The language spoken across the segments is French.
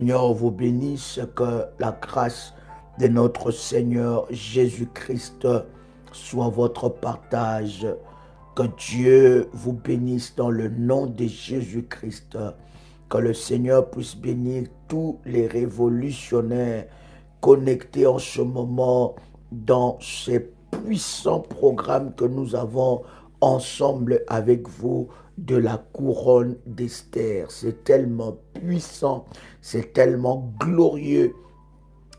Seigneur vous bénisse, que la grâce de notre Seigneur Jésus-Christ soit votre partage. Que Dieu vous bénisse dans le nom de Jésus-Christ. Que le Seigneur puisse bénir tous les révolutionnaires connectés en ce moment dans ces puissants programmes que nous avons ensemble avec vous de la couronne d'Esther. C'est tellement puissant, c'est tellement glorieux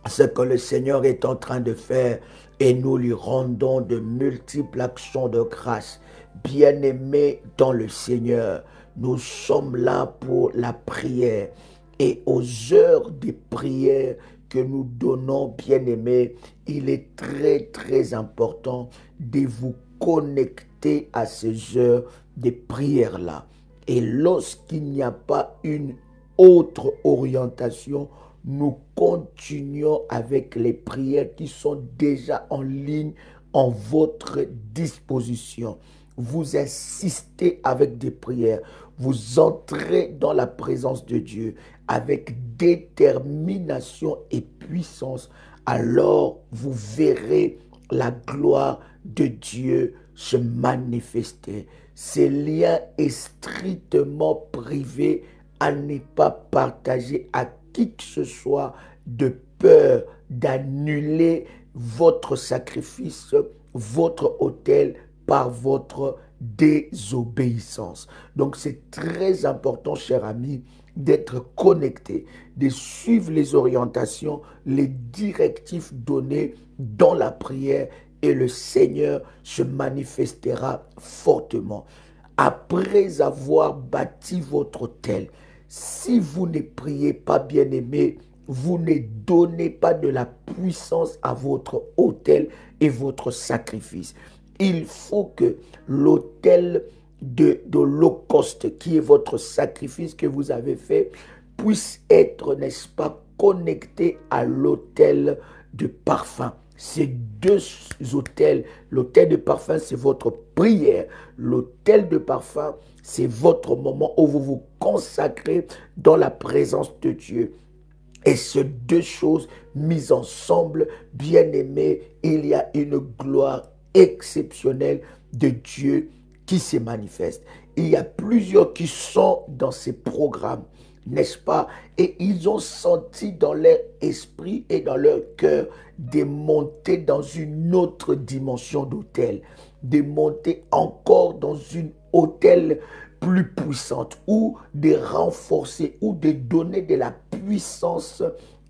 ce que le Seigneur est en train de faire et nous lui rendons de multiples actions de grâce. Bien-aimés dans le Seigneur, nous sommes là pour la prière et aux heures des prières que nous donnons, bien-aimés, il est très important de vous connecter à ces heures de prière-là. Et lorsqu'il n'y a pas une autre orientation, nous continuons avec les prières qui sont déjà en ligne en votre disposition. Vous insistez avec des prières, vous entrez dans la présence de Dieu avec détermination et puissance, alors vous verrez la gloire de Dieu se manifester. Ce lien est strictement privé, à ne pas partager à qui que ce soit de peur d'annuler votre sacrifice, votre autel par votre désobéissance. Donc c'est très important, cher ami, d'être connecté, de suivre les orientations, les directives données dans la prière et le Seigneur se manifestera fortement. Après avoir bâti votre autel, si vous ne priez pas, bien-aimé, vous ne donnez pas de la puissance à votre autel et votre sacrifice. Il faut que l'autel de l'Holocauste, qui est votre sacrifice que vous avez fait, puisse être, n'est-ce pas, connecté à l'autel de parfum. Ces deux autels, l'autel de parfum, c'est votre prière. L'autel de parfum, c'est votre moment où vous vous consacrez dans la présence de Dieu. Et ces deux choses mises ensemble, bien aimés, il y a une gloire exceptionnelle de Dieu qui se manifeste. Il y a plusieurs qui sont dans ces programmes, n'est-ce pas? Et ils ont senti dans leur esprit et dans leur cœur de monter dans une autre dimension d'autel, de monter encore dans une autel plus puissante, ou de renforcer, ou de donner de la puissance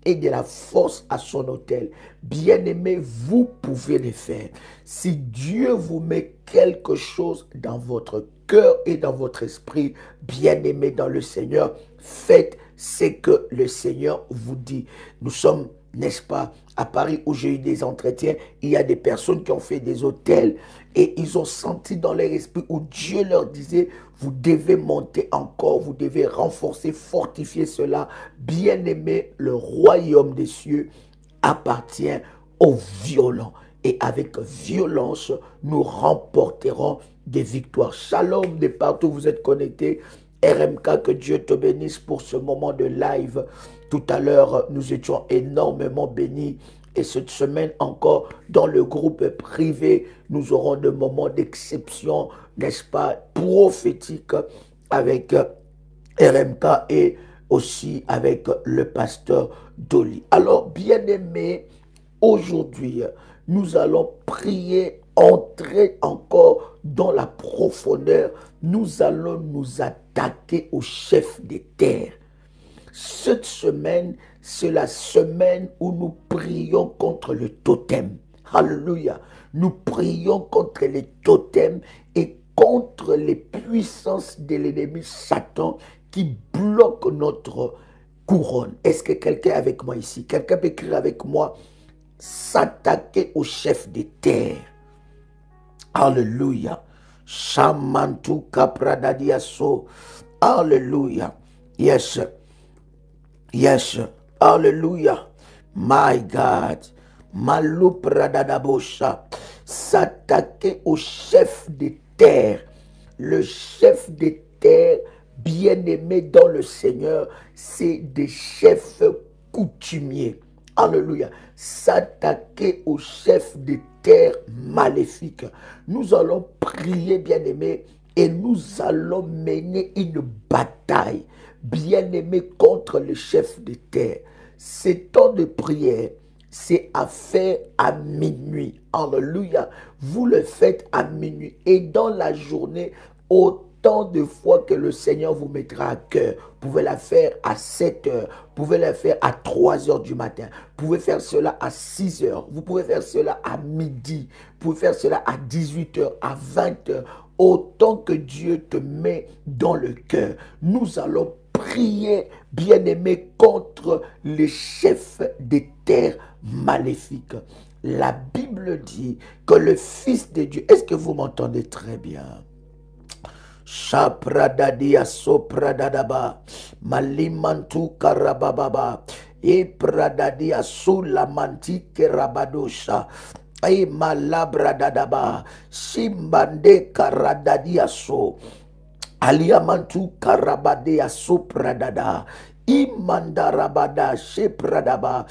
et de la force à son autel. Bien-aimé, vous pouvez le faire. Si Dieu vous met quelque chose dans votre cœur et dans votre esprit, bien-aimé dans le Seigneur, faites ce que le Seigneur vous dit. Nous sommes, n'est-ce pas, à Paris où j'ai eu des entretiens, il y a des personnes qui ont fait des hôtels et ils ont senti dans leur esprit où Dieu leur disait, vous devez monter encore, vous devez renforcer, fortifier cela. Bien-aimé, le royaume des cieux appartient aux violents. Et avec violence, nous remporterons des victoires. Shalom de partout où vous êtes connectés. RMK, que Dieu te bénisse pour ce moment de live. Tout à l'heure, nous étions énormément bénis. Et cette semaine encore, dans le groupe privé, nous aurons des moments d'exception, n'est-ce pas, prophétiques avec RMK et aussi avec le pasteur Dolly. Alors, bien-aimés, aujourd'hui, nous allons prier, entrer encore dans la profondeur. Nous allons nous attaquer au chef des terres. Cette semaine, c'est la semaine où nous prions contre le totem. Alléluia. Nous prions contre les totems et contre les puissances de l'ennemi Satan qui bloquent notre couronne. Est-ce que quelqu'un est avec moi ici? Quelqu'un peut écrire avec moi? S'attaquer au chef des terres. Alléluia. Shamantu kapradadiaso. Alléluia. Yes. Yes. Alléluia. My God. Malupradadabosha. S'attaquer au chef des terres. Le chef des terres bien-aimés dans le Seigneur, c'est des chefs coutumiers. Alléluia. S'attaquer aux chefs des terres maléfiques. Nous allons prier, bien-aimés, et nous allons mener une bataille, bien-aimés, contre les chefs des terres. Ces temps de prière, c'est à faire à minuit. Alléluia. Vous le faites à minuit. Et dans la journée, autant de fois que le Seigneur vous mettra à cœur. Vous pouvez la faire à 7 heures. Vous pouvez la faire à 3 heures du matin. Vous pouvez faire cela à 6 heures. Vous pouvez faire cela à midi. Vous pouvez faire cela à 18 heures, à 20 heures. Autant que Dieu te met dans le cœur. Nous allons prier, bien-aimés, contre les chefs des terres maléfiques. La Bible dit que le Fils de Dieu, est-ce que vous m'entendez très bien? Shapradadia sopradadaba, malimantu karabababa, e pradadia sulamanti kerabadosha, e malabradadaba, simbande karadadia so. Aliamantu karabadea sopradada. Imandarabada shepradaba.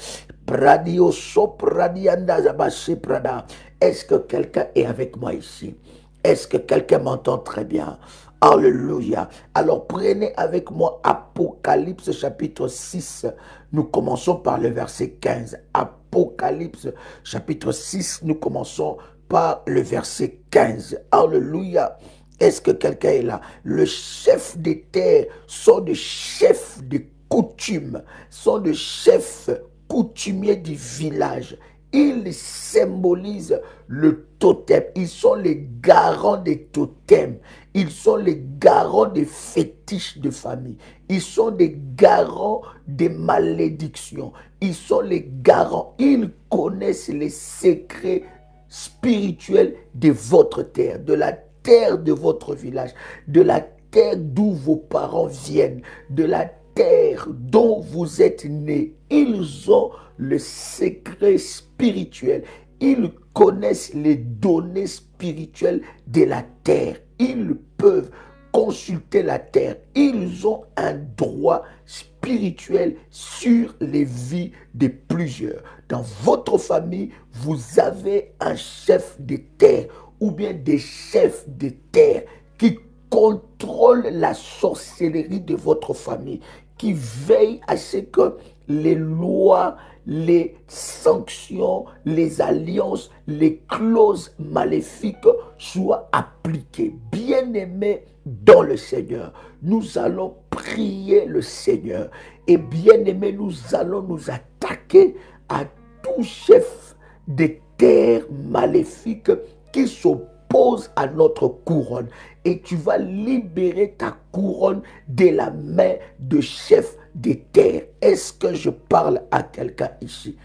Pradio sopradiandazaba sheprada. Est-ce que quelqu'un est avec moi ici? Est-ce que quelqu'un m'entend très bien? Alléluia. Alors prenez avec moi Apocalypse chapitre 6. Nous commençons par le verset 15. Apocalypse chapitre 6, nous commençons par le verset 15. Alléluia. Est-ce que quelqu'un est là? Le chef des terres sont des chefs de coutume, sont des chefs coutumiers du village. Ils symbolisent le totem. Ils sont les garants des totems. Ils sont les garants des fétiches de famille. Ils sont des garants des malédictions. Ils sont les garants. Ils connaissent les secrets spirituels de votre terre, de la terre de votre village, de la terre d'où vos parents viennent, de la terre dont vous êtes nés. Ils ont le secret spirituel. Ils connaissent les données spirituelles de la terre. Ils peuvent consulter la terre. Ils ont un droit spirituel sur les vies de plusieurs. Dans votre famille, vous avez un chef de terre ou bien des chefs de terre qui contrôlent la sorcellerie de votre famille, qui veillent à ce que les lois, les sanctions, les alliances, les clauses maléfiques soient appliquées. Bien-aimés dans le Seigneur, nous allons prier le Seigneur. Et bien-aimés, nous allons nous attaquer à tout chef de terre maléfique qui s'oppose à notre couronne. Et tu vas libérer ta couronne de la main de chef des terres. Est-ce que je parle à quelqu'un ici?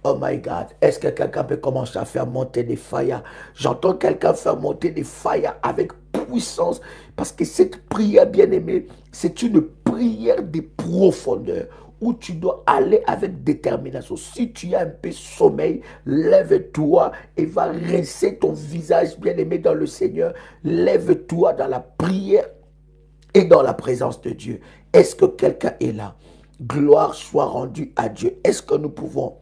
Oh my God, est-ce que quelqu'un peut commencer à faire monter des faillas? J'entends quelqu'un faire monter des faillas avec puissance, parce que cette prière, bien-aimée, c'est une prière de profondeur où tu dois aller avec détermination. Si tu as un peu sommeil, lève-toi et va rincer ton visage, bien-aimé dans le Seigneur. Lève-toi dans la prière et dans la présence de Dieu. Est-ce que quelqu'un est là? Gloire soit rendue à Dieu. Est-ce que nous pouvons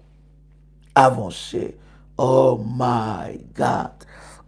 avancer? Oh my God.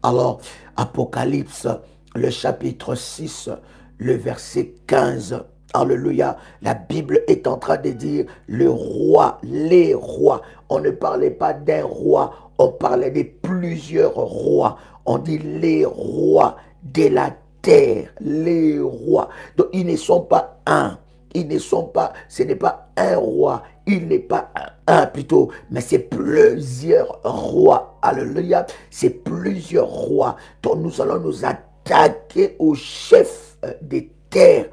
Alors, Apocalypse, le chapitre 6, le verset 15. Alléluia. La Bible est en train de dire le roi, les rois. On ne parlait pas d'un roi, on parlait de plusieurs rois. On dit les rois de la terre, les rois. Donc ils ne sont pas un. Ils ne sont pas, ce n'est pas un roi, il n'est pas un plutôt, mais c'est plusieurs rois. Alléluia, c'est plusieurs rois. Donc nous allons nous attaquer aux chefs des terres.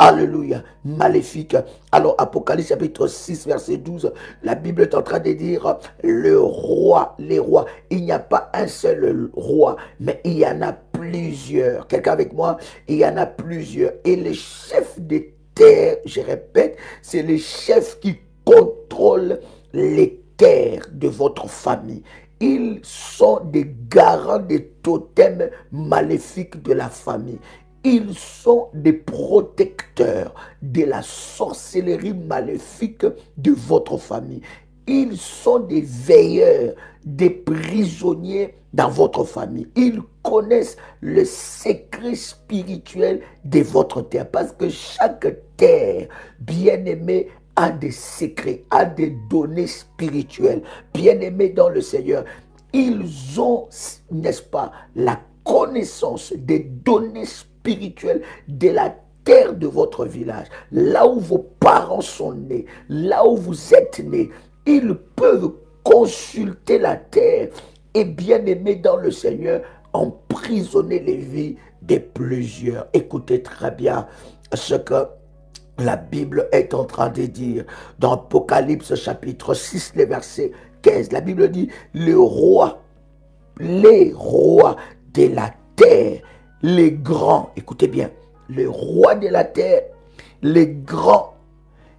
Alléluia, maléfique. Alors, Apocalypse chapitre 6, verset 12, la Bible est en train de dire le roi, les rois. Il n'y a pas un seul roi, mais il y en a plusieurs. Quelqu'un avec moi? Il y en a plusieurs. Et les chefs des terres, je répète, c'est les chefs qui contrôlent les terres de votre famille. Ils sont des garants des totems maléfiques de la famille. Ils sont des protecteurs de la sorcellerie maléfique de votre famille. Ils sont des veilleurs, des prisonniers dans votre famille. Ils connaissent le secret spirituel de votre terre. Parce que chaque terre, bien-aimée, a des secrets, a des données spirituelles. Bien-aimés dans le Seigneur, ils ont, n'est-ce pas, la connaissance des données spirituelles de la terre de votre village, là où vos parents sont nés, là où vous êtes nés. Ils peuvent consulter la terre et, bien aimé dans le Seigneur, emprisonner les vies de plusieurs. Écoutez très bien ce que la Bible est en train de dire dans Apocalypse chapitre 6, le verset 15. La Bible dit, les rois de la terre, les grands, écoutez bien, les rois de la terre, les grands,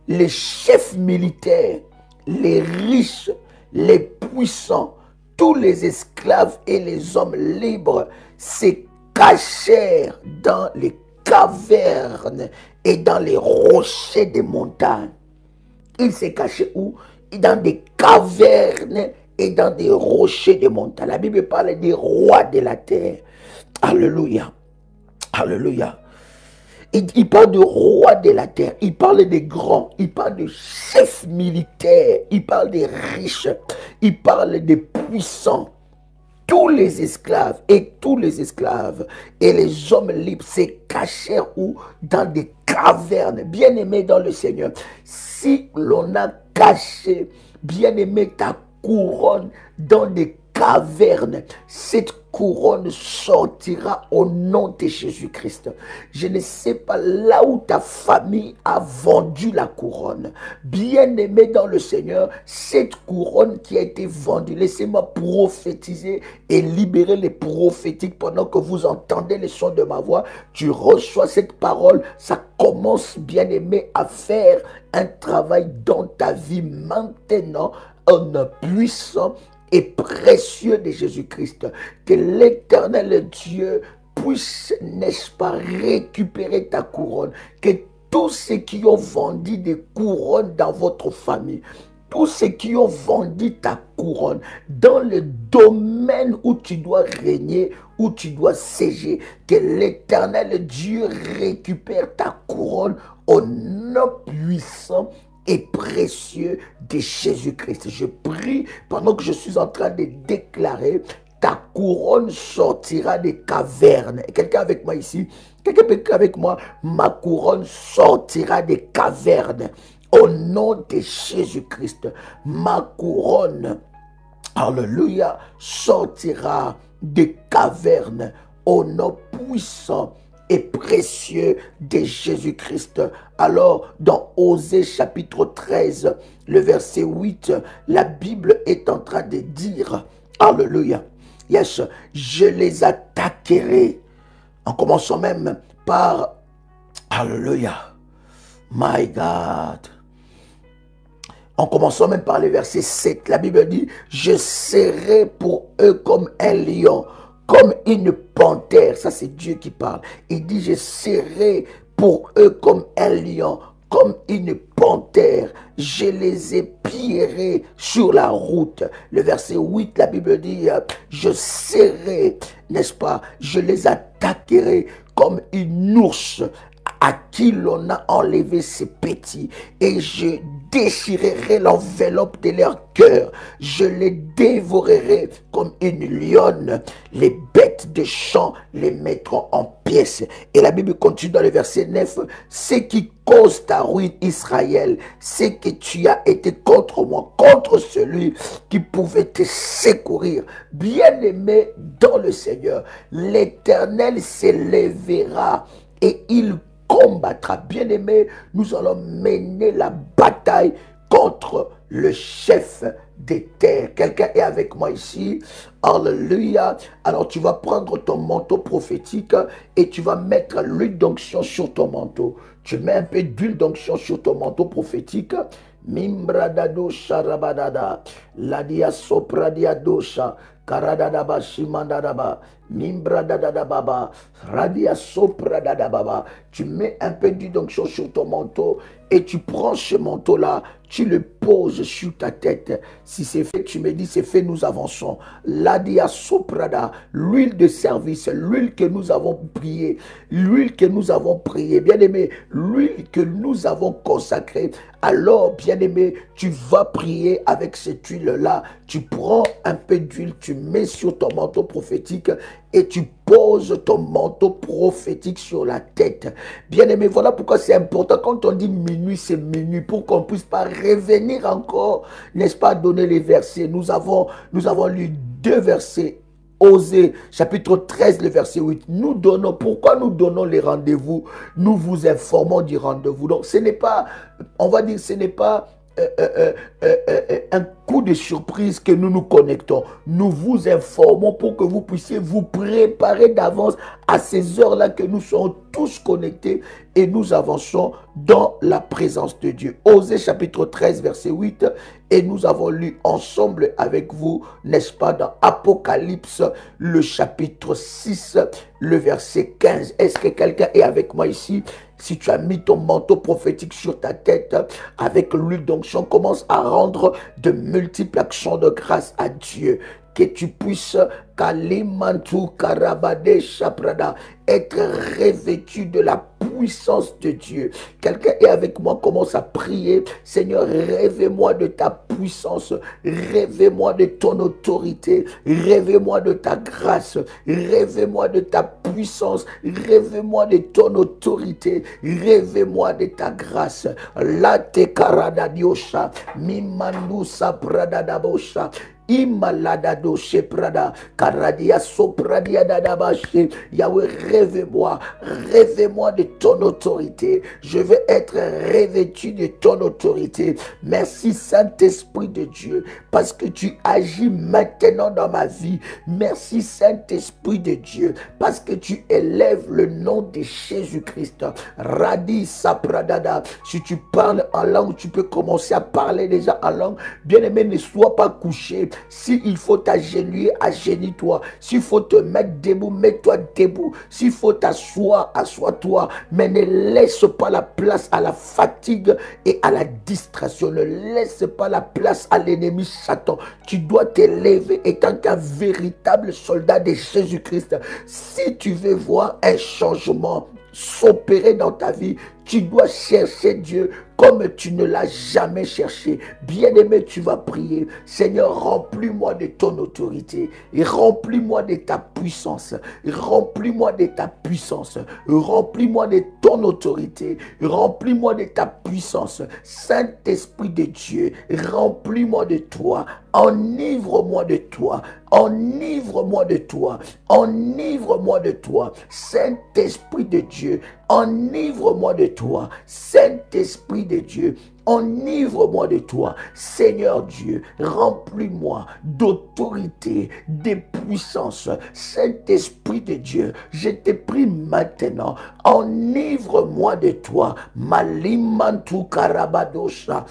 les chefs militaires, les riches, les puissants, tous les esclaves et les hommes libres se cachèrent dans les cavernes et dans les rochers des montagnes. Ils se cachaient où? Dans des cavernes et dans des rochers des montagnes. La Bible parle des rois de la terre. Alléluia. Alléluia. Il parle de rois de la terre, il parle des grands, il parle de chefs militaires, il parle des riches, il parle des puissants. Tous les esclaves et les hommes libres se cachèrent où? Dans des cavernes. Bien-aimé dans le Seigneur, si l'on a caché, bien-aimé, ta couronne dans des cavernes, cette couronne sortira au nom de Jésus-Christ. Je ne sais pas là où ta famille a vendu la couronne. Bien-aimé dans le Seigneur, cette couronne qui a été vendue, laissez-moi prophétiser et libérer les prophétiques pendant que vous entendez les sons de ma voix. Tu reçois cette parole, ça commence, bien-aimé, à faire un travail dans ta vie maintenant, un puissant et précieux de Jésus-Christ. Que l'Éternel Dieu puisse, n'est-ce pas, récupérer ta couronne. Que tous ceux qui ont vendu des couronnes dans votre famille, tous ceux qui ont vendu ta couronne dans le domaine où tu dois régner, où tu dois siéger, que l'Éternel Dieu récupère ta couronne au nom puissant et précieux de Jésus-Christ. Je prie pendant que je suis en train de déclarer, ta couronne sortira des cavernes. Quelqu'un avec moi ici? Quelqu'un avec moi? Ma couronne sortira des cavernes. Au nom de Jésus-Christ, ma couronne, alléluia, sortira des cavernes. Au nom puissant et précieux de Jésus-Christ. Alors, dans Osée chapitre 13, le verset 8, la Bible est en train de dire, alléluia, yes, je les attaquerai, en commençant même par, alléluia, my God, en commençant même par le verset 7, la Bible dit, je serai pour eux comme un lion, comme une panthère. Ça, c'est Dieu qui parle. Il dit, je serai pour eux comme un lion, comme une panthère. Je les épierai sur la route. Le verset 8, la Bible dit, je serai, n'est-ce pas, je les attaquerai comme une ours à qui l'on a enlevé ses petits, et je déchirerai l'enveloppe de leur cœur, je les dévorerai comme une lionne, les bêtes de champ les mettront en pièces. Et la Bible continue dans le verset 9, ce qui cause ta ruine Israël, c'est que tu as été contre moi, contre celui qui pouvait te secourir. Bien-aimé dans le Seigneur, l'Éternel s'élèvera et il combattra. Bien-aimé, nous allons mener la bataille contre le chef des terres. Quelqu'un est avec moi ici? Alléluia. Alors tu vas prendre ton manteau prophétique et tu vas mettre l'huile d'onction sur ton manteau. Tu mets un peu d'huile d'onction sur ton manteau prophétique. Mimbradado sharabadada, ladia sopradia dosha, karadadaba shimandadaba, mimbradadababa, radia sopradadababa. Tu mets un peu d'onction sur ton manteau et tu prends ce manteau-là, tu le poses sur ta tête. Si c'est fait, tu me dis c'est fait, nous avançons. Ladia soprada, l'huile de service, l'huile que nous avons priée, l'huile que nous avons priée, bien-aimé, l'huile que nous avons consacrée. Alors, bien-aimé, tu vas prier avec cette huile-là. Tu prends un peu d'huile, tu mets sur ton manteau prophétique et tu poses ton manteau prophétique sur la tête. Bien-aimé, voilà pourquoi c'est important. Quand on dit minuit, c'est minuit, pour qu'on ne puisse pas revenir encore, n'est-ce pas, donner les versets. Nous avons lu 2 versets. Osée, chapitre 13, le verset 8. Nous donnons, pourquoi nous donnons les rendez-vous? Nous vous informons du rendez-vous. Donc, ce n'est pas, on va dire, ce n'est pas un coup de surprise que nous nous connectons. Nous vous informons pour que vous puissiez vous préparer d'avance à ces heures-là que nous sommes tous connectés et nous avançons dans la présence de Dieu. Osée chapitre 13 verset 8 et nous avons lu ensemble avec vous, n'est-ce pas, dans Apocalypse le chapitre 6, le verset 15. Est-ce que quelqu'un est avec moi ici? Si tu as mis ton manteau prophétique sur ta tête avec l'huile d'onction, commence à rendre de multiples actions de grâce à Dieu. Que tu puisses, Kalimantu Karabade Shaprada, être revêtu de la puissance de Dieu. Quelqu'un est avec moi, commence à prier. Seigneur, rêvez-moi de ta puissance, rêvez-moi de ton autorité, rêvez-moi de ta grâce, rêvez-moi de ta puissance, rêvez-moi de ton autorité, rêvez-moi de ta grâce. La te karada diosha, mimandu saprada dabosha. Imaladado sheprada, karadia sopradia dadabashi. Yahweh, rêvez-moi de ton autorité. Je veux être revêtu de ton autorité. Merci Saint-Esprit de Dieu, parce que tu agis maintenant dans ma vie. Merci Saint-Esprit de Dieu, parce que tu élèves le nom de Jésus-Christ. Radi sapradada. Si tu parles en langue, tu peux commencer à parler déjà en langue. Bien-aimé, ne sois pas couché. S'il faut t'agenouiller, agenouille-toi. S'il faut te mettre debout, mets-toi debout. S'il faut t'asseoir, assois-toi. Mais ne laisse pas la place à la fatigue et à la distraction. Ne laisse pas la place à l'ennemi Satan. Tu dois t'élever étant qu'un véritable soldat de Jésus-Christ. Si tu veux voir un changement s'opérer dans ta vie, tu dois chercher Dieu comme tu ne l'as jamais cherché. Bien-aimé, tu vas prier. Seigneur, remplis-moi de ton autorité et remplis-moi de ta puissance. Remplis-moi de ta puissance. Remplis-moi de ton autorité. Remplis-moi de ta puissance. Saint-Esprit de Dieu, remplis-moi de toi. Enivre-moi de toi. Enivre-moi de toi. Enivre-moi de toi. Saint-Esprit de Dieu, enivre-moi de toi. Saint-Esprit de Dieu, enivre-moi de toi. Seigneur Dieu, remplis-moi d'autorité, de puissance. Saint-Esprit de Dieu, je te prie maintenant, enivre-moi de toi. Malimantu karabadosha.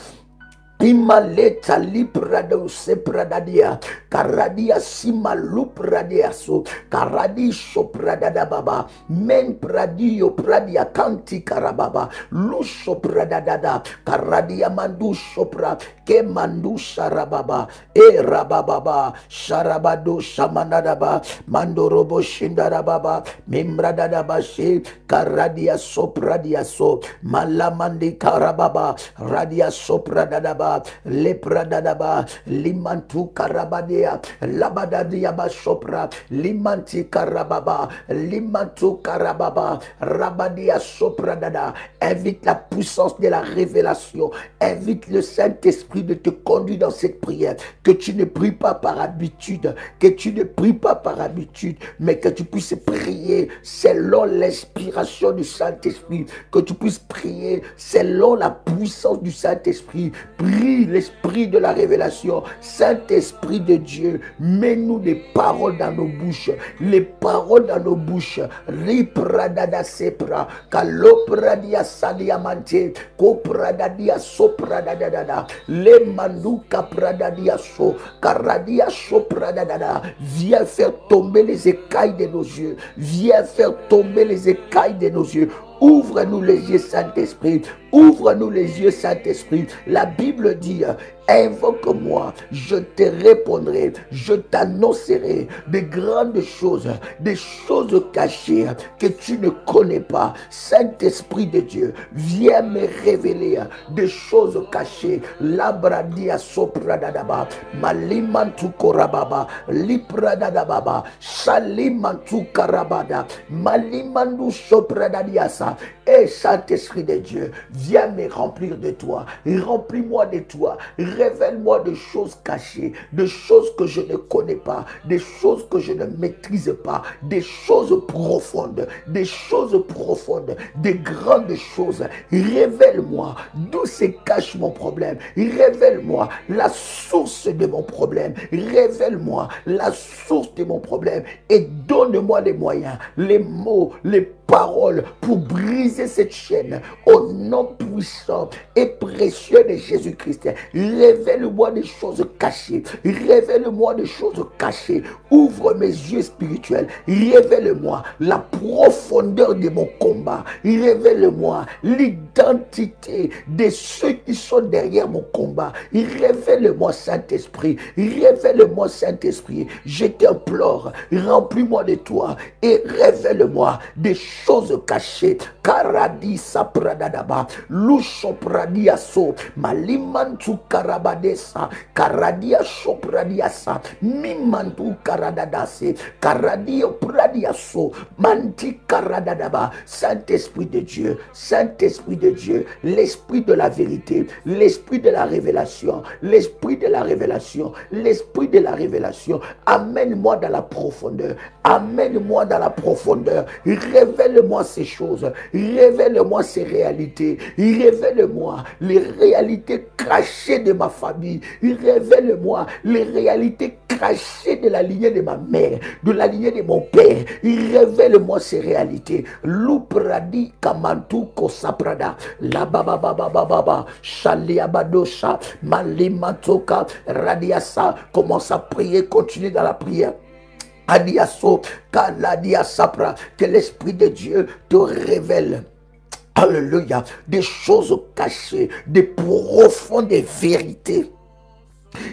Imaleta liprado se pradadia, karadia simalu pradiaso, karadisho pradada baba, men pradio pradia kanti karababa, lusho pradada, karadia mandu shopra, ke mandu sharababa, e rabababa, sharabado shamanadaba, mandorobo shindarababa, mimradadaba she, karadia sopradia so, malamandi karababa, radia sopradadaba, lepradadaba, limantu karabadea, labadadia basopra, limanti karababa, limantu karababa, rabadia sopradada. Invite la puissance de la révélation, invite le Saint-Esprit de te conduire dans cette prière, que tu ne pries pas par habitude, que tu ne pries pas par habitude, mais que tu puisses prier selon l'inspiration du Saint-Esprit, que tu puisses prier selon la puissance du Saint-Esprit. Prie l'esprit de la révélation. Saint-Esprit de Dieu, Dieu, mets-nous des paroles dans nos bouches, les paroles dans nos bouches. Ripradada sepra, kalopradia saliamante, kopradadia sopradadada, le manduka pradadia so, karadia sopradadada. Viens faire tomber les écailles de nos yeux, viens faire tomber les écailles de nos yeux. Ouvre-nous les yeux, Saint-Esprit. Ouvre-nous les yeux, Saint-Esprit. La Bible dit, invoque-moi, je te répondrai, je t'annoncerai des grandes choses, des choses cachées que tu ne connais pas. Saint-Esprit de Dieu, viens me révéler des choses cachées. Labradia sopradadaba, malimantu korababa, lipradadababa, shalimantu karabada, malimandu sopradadiasa. Et Saint-Esprit de Dieu, viens me remplir de toi, remplis-moi de toi, révèle-moi des choses cachées, des choses que je ne connais pas, des choses que je ne maîtrise pas, des choses profondes, des grandes choses. Révèle-moi d'où se cache mon problème, révèle-moi la source de mon problème, révèle-moi la source de mon problème et donne-moi les moyens, les mots, les paroles pour briser cette chaîne au nom puissant et précieux de Jésus-Christ. Révèle-moi des choses cachées, révèle-moi des choses cachées, ouvre mes yeux spirituels, révèle-moi la profondeur de mon combat, révèle-moi l'identité de ceux qui sont derrière mon combat, révèle-moi Saint-Esprit, révèle-moi Saint-Esprit, je t'implore, remplis-moi de toi et révèle-moi des choses cachées. Karadi sapradadaba, lusho pradiaso, malimantu karabadesa, karadia sopradiasa, mimantu karadadase, karadio pradiaso, manti karadadaba. Saint-Esprit de Dieu, Saint-Esprit de Dieu, l'Esprit de la vérité, l'Esprit de la révélation, l'Esprit de la révélation, l'Esprit de la révélation, amène-moi dans la profondeur, amène-moi dans la profondeur, révèle-moi ces choses, révèle-moi ces réalités, révèle-moi les réalités cachées de ma famille, révèle-moi les réalités cachées de la lignée de ma mère, de la lignée de mon père, révèle-moi ces réalités. Lupradi kamantu kosaprada, la baba baba baba, shaliabadosha, malimatoka, radiasa. Commence à prier, continue dans la prière. Adiaso, kaladia sapra, que l'Esprit de Dieu te révèle. Alléluia, des choses cachées, des profondes vérités.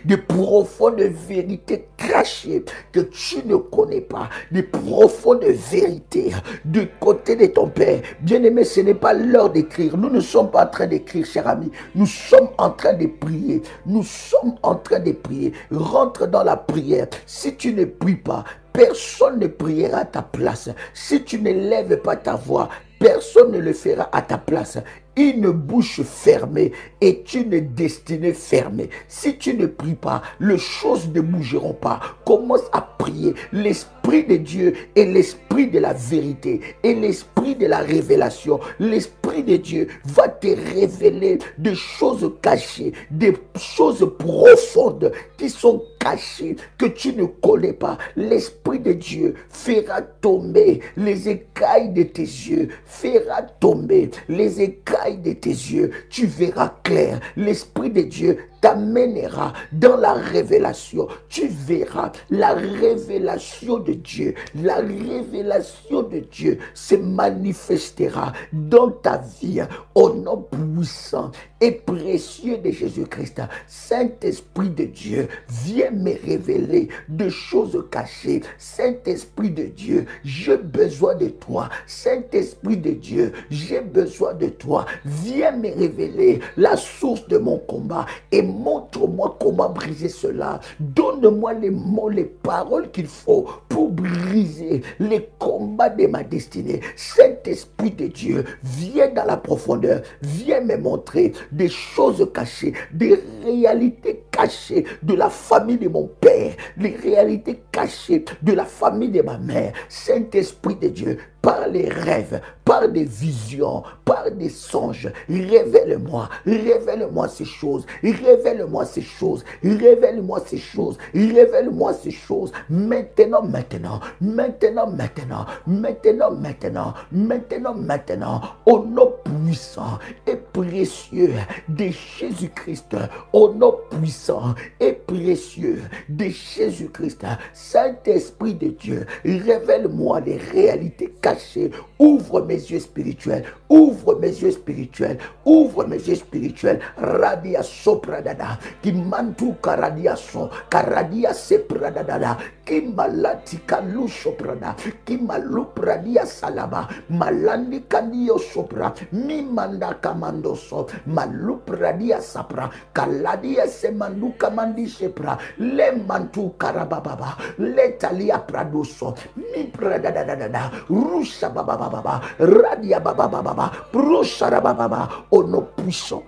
Des profondes vérités cachées que tu ne connais pas, des profondes vérités du côté de ton Père. Bien-aimé, ce n'est pas l'heure d'écrire. Nous ne sommes pas en train d'écrire, cher ami. Nous sommes en train de prier. Nous sommes en train de prier. Rentre dans la prière. Si tu ne pries pas, personne ne priera à ta place. Si tu ne lèves pas ta voix, personne ne le fera à ta place. Une bouche fermée est une destinée fermée. Si tu ne pries pas, les choses ne bougeront pas. Commence à prier. L'Esprit de Dieu est l'Esprit de la vérité et l'Esprit de la révélation. L'Esprit de Dieu va te révéler des choses cachées, des choses profondes qui sont cachées, que tu ne connais pas. L'Esprit de Dieu fera tomber les écailles de tes yeux, fera tomber les écailles de tes yeux, tu verras clair. L'Esprit de Dieu t'amènera dans la révélation. Tu verras la révélation de Dieu. La révélation de Dieu se manifestera dans ta vie au nom puissant et précieux de Jésus-Christ. Saint-Esprit de Dieu, viens me révéler de choses cachées. Saint-Esprit de Dieu, j'ai besoin de toi. Saint-Esprit de Dieu, j'ai besoin de toi. Viens me révéler la source de mon combat et montre-moi comment briser cela. Donne-moi les mots, les paroles qu'il faut pour briser les combats de ma destinée. Saint-Esprit de Dieu, viens dans la profondeur. Viens me montrer des choses cachées, des réalités cachées de la famille de mon père, les réalités cachées de la famille de ma mère. Saint-Esprit de Dieu, par les rêves, par par des visions, par des songes. Révèle-moi, révèle-moi ces choses, révèle-moi ces choses, révèle-moi ces choses, révèle-moi ces choses. Maintenant, maintenant, maintenant, maintenant, maintenant, maintenant, maintenant, maintenant, au nom puissant et précieux de Jésus-Christ, au nom puissant et précieux de Jésus-Christ, Saint-Esprit de Dieu, révèle-moi les réalités cachées. Ouvre mes yeux spirituels, ouvre mes yeux spirituels, ouvre mes yeux spirituels. Radia sopradada, qui mantu karadia so, karadia sepradada, qui malati kalu soprada, qui malu pradia salaba, malandi kandio sopra, mi manda kamando so, malu pradia sapra, kaladia semandu kamandi sepra, le mantu karababa, le talia pradoso, mi pradadadada, rusha baba, radia baba, prosha baba, au nom puissant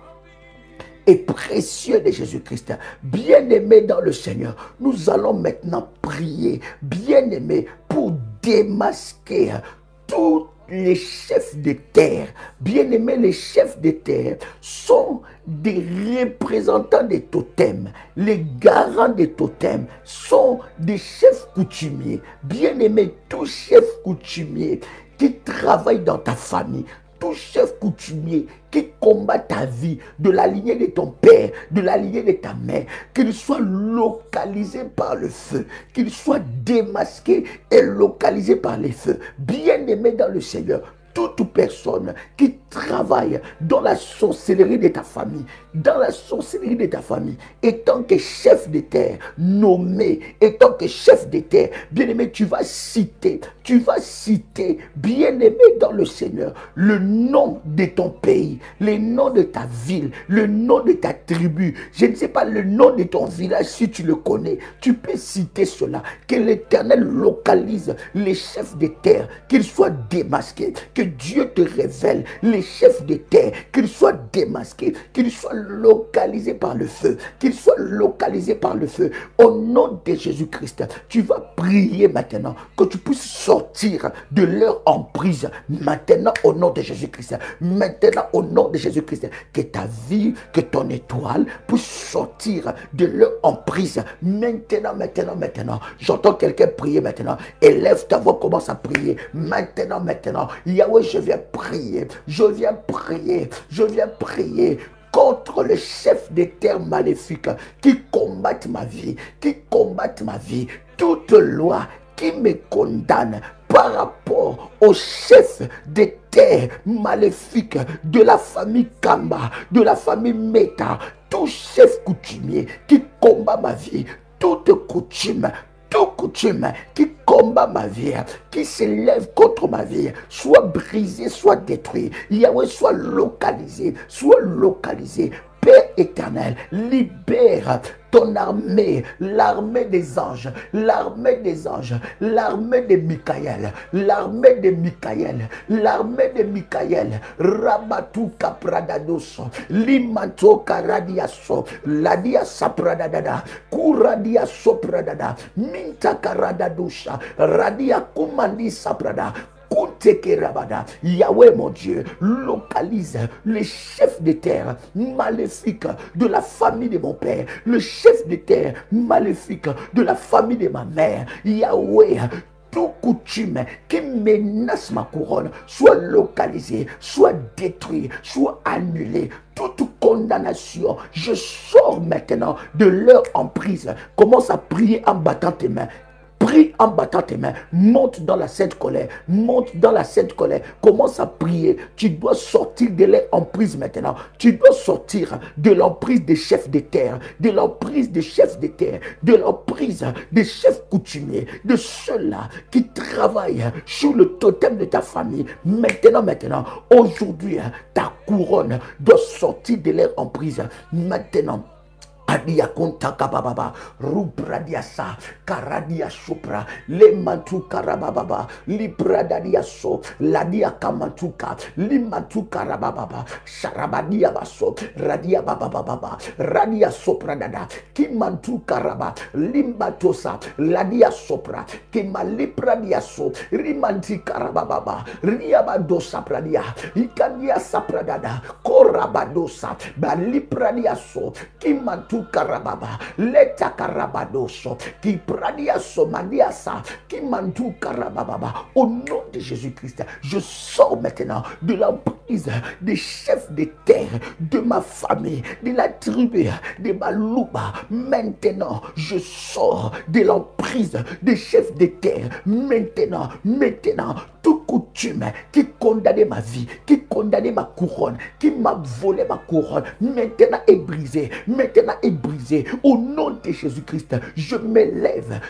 et précieux de Jésus-Christ. Bien-aimés dans le Seigneur, nous allons maintenant prier, bien-aimés, pour démasquer tous les chefs de terre. Bien-aimés, les chefs de terre sont des représentants des totems. Les garants des totems sont des chefs coutumiers. Bien-aimés, tout chef coutumier qui travaille dans ta famille, tout chef coutumier qui combat ta vie, de la lignée de ton père, de la lignée de ta mère, qu'il soit localisé par le feu, qu'il soit démasqué et localisé par les feux. Bien-aimé dans le Seigneur, toute personne qui travaille dans la sorcellerie de ta famille, dans la sorcellerie de ta famille, étant que chef de terre, nommé, étant que chef de terre, bien-aimé, tu vas citer, bien-aimé dans le Seigneur, le nom de ton pays, le nom de ta ville, le nom de ta tribu, je ne sais pas le nom de ton village si tu le connais, tu peux citer cela, que l'Éternel localise les chefs de terre, qu'ils soient démasqués, que Dieu te révèle les chefs de terre, qu'ils soient démasqués, qu'ils soient localisés par le feu, qu'ils soient localisés par le feu. Au nom de Jésus-Christ, tu vas prier maintenant que tu puisses sortir de leur emprise maintenant au nom de Jésus-Christ. Maintenant au nom de Jésus-Christ, que ta vie, que ton étoile puisse sortir de leur emprise maintenant, maintenant, maintenant. J'entends quelqu'un prier maintenant. Élève ta voix, commence à prier maintenant, maintenant. Yahweh, je viens prier, je viens prier, je viens prier contre les chefs des terres maléfiques qui combattent ma vie, toute loi qui me condamne par rapport aux chefs des terres maléfiques de la famille Kamba, de la famille Meta, tout chef coutumier qui combat ma vie, toute coutume qui combat ma vie, qui s'élève contre ma vie, soit brisé, soit détruit. Yahweh, soit localisé. Père éternel, libère ton armée, l'armée des anges, l'armée de Michael, Rabatu Kapradadoso, Limanto Karadiaso, Ladia Sapradada, Kuradia Sopradada, Minta Karadadusha, Radia Kumandi Saprada. Yahweh mon Dieu, localise les chefs de terre maléfiques de la famille de mon père, le chef de terre maléfique de la famille de ma mère. Yahweh, tout coutume qui menace ma couronne soit localisé, soit détruit, soit annulé. Toute condamnation, je sors maintenant de leur emprise. Commence à prier en battant tes mains. Prie en battant tes mains, monte dans la sainte colère, commence à prier. Tu dois sortir de l'emprise maintenant, tu dois sortir de l'emprise des chefs de terre, de l'emprise des chefs coutumiers, de ceux-là qui travaillent sur le totem de ta famille. Maintenant, aujourd'hui, ta couronne doit sortir de leur emprise. Maintenant, Adia kontaka bababa, rubradiasa, karadia sopra, le mantu karababa, libradadia so, ladia kamantuka, limatu karababa, sharabadia baso, radia bababa, radia sopra dada, kimantu karaba, limbatosa, ladia sopra, kimalipradia so, rimanti karababa, riabadosa pradia, ikandia sapradada, korabadosa, balipradia so, kimantu karababa, leta karabadoso, qui pradia somaliasa, qui mantou karababa. Au nom de Jésus-Christ, je sors maintenant de l'emprise des chefs de terre, de ma famille, de la tribu, de Malouba. Maintenant, je sors de l'emprise des chefs de terre. Maintenant, toute coutume qui condamnait ma vie, qui condamnait ma couronne, qui m'a volé ma couronne, maintenant est brisée. Maintenant est brisée. Au nom de Jésus-Christ, je m'élève.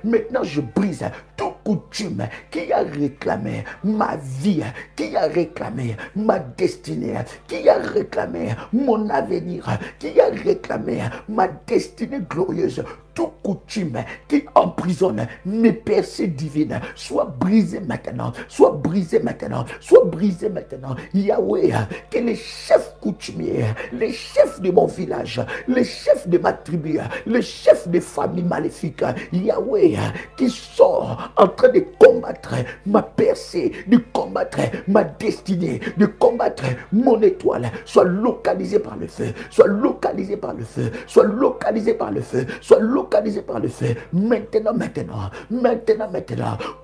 Maintenant, je brise toute coutume qui a réclamé ma vie, qui a réclamé ma destinée, qui a réclamé mon avenir, qui a réclamé ma destinée glorieuse. Toute coutume qui emprisonne mes percées divines soit brisée maintenant, soit brisée maintenant, soit brisée maintenant. Yahweh, que les chefs coutumiers, les chefs de mon village, les chefs de ma tribu, les chefs de familles maléfiques, Yahweh, qui sont en train de combattre ma percée, de combattre ma destinée, de combattre mon étoile, soit localisé par le feu, soit localisé par le feu, soit localisé par le feu, soit localisé par le feu. Maintenant,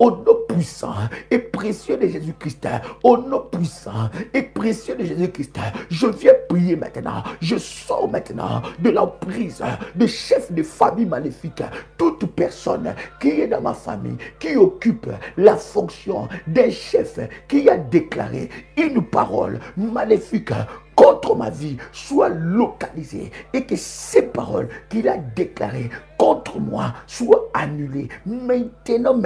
au nom puissant et précieux de Jésus-Christ, au nom puissant et précieux de Jésus-Christ, je viens prier maintenant. Je sors maintenant de l'emprise de chefs de famille maléfique. Toute personne qui est dans ma famille, qui occupe la fonction d'un chef, qui a déclaré une parole maléfique contre ma vie, soit localisée et que ces paroles qu'il a déclarées contre moi soient annulées. Maintenant,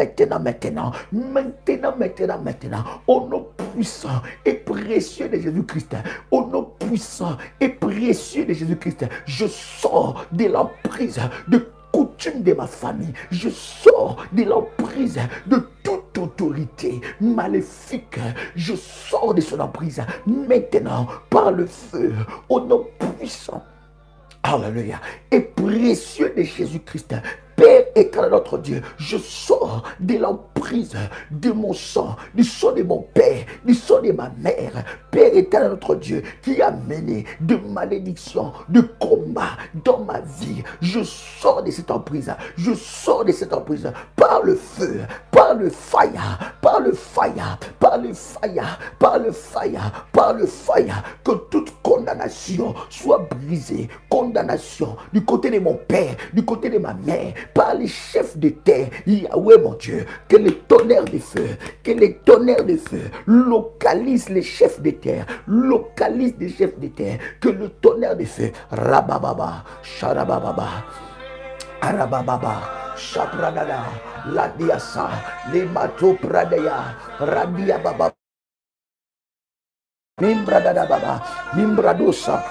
au nom puissant et précieux de Jésus-Christ, au nom puissant et précieux de Jésus-Christ, je sors de l'emprise de coutume de ma famille. Je sors de l'emprise de toute autorité maléfique. Je sors de son emprise maintenant par le feu, au nom puissant, alléluia, et précieux de Jésus-Christ. Père éternel notre Dieu, je sors de l'emprise de mon sang, du sang de mon père, du sang de ma mère. Père éternel notre Dieu, qui a mené de malédiction, de combat dans ma vie. Je sors de cette emprise, je sors de cette emprise par le feu, par le fire, par le fire, par le fire, par le fire, par le fire. Que toute condamnation soit brisée. Condamnation du côté de mon père, du côté de ma mère, par les chefs de terre. Yahweh mon Dieu, que les tonnerres de feu, localisent les chefs de terre, localisent les chefs de terre, que le tonnerre de feu, rabababa, sharabababa, arabababa, shapradada, ladiasa, lemato pradaya, radiababa, mimbradada baba, mimbradosa,